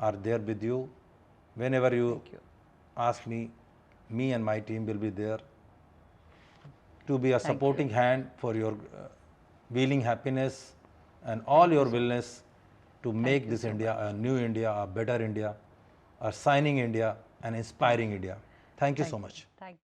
are there with you. Whenever you Thank you. ask me, me and my team will be there to be a Thank supporting hand for your wheeling happiness and all your willingness to make this India a new India, a better India, a shining India, an inspiring India. Thank you so much. Thank you.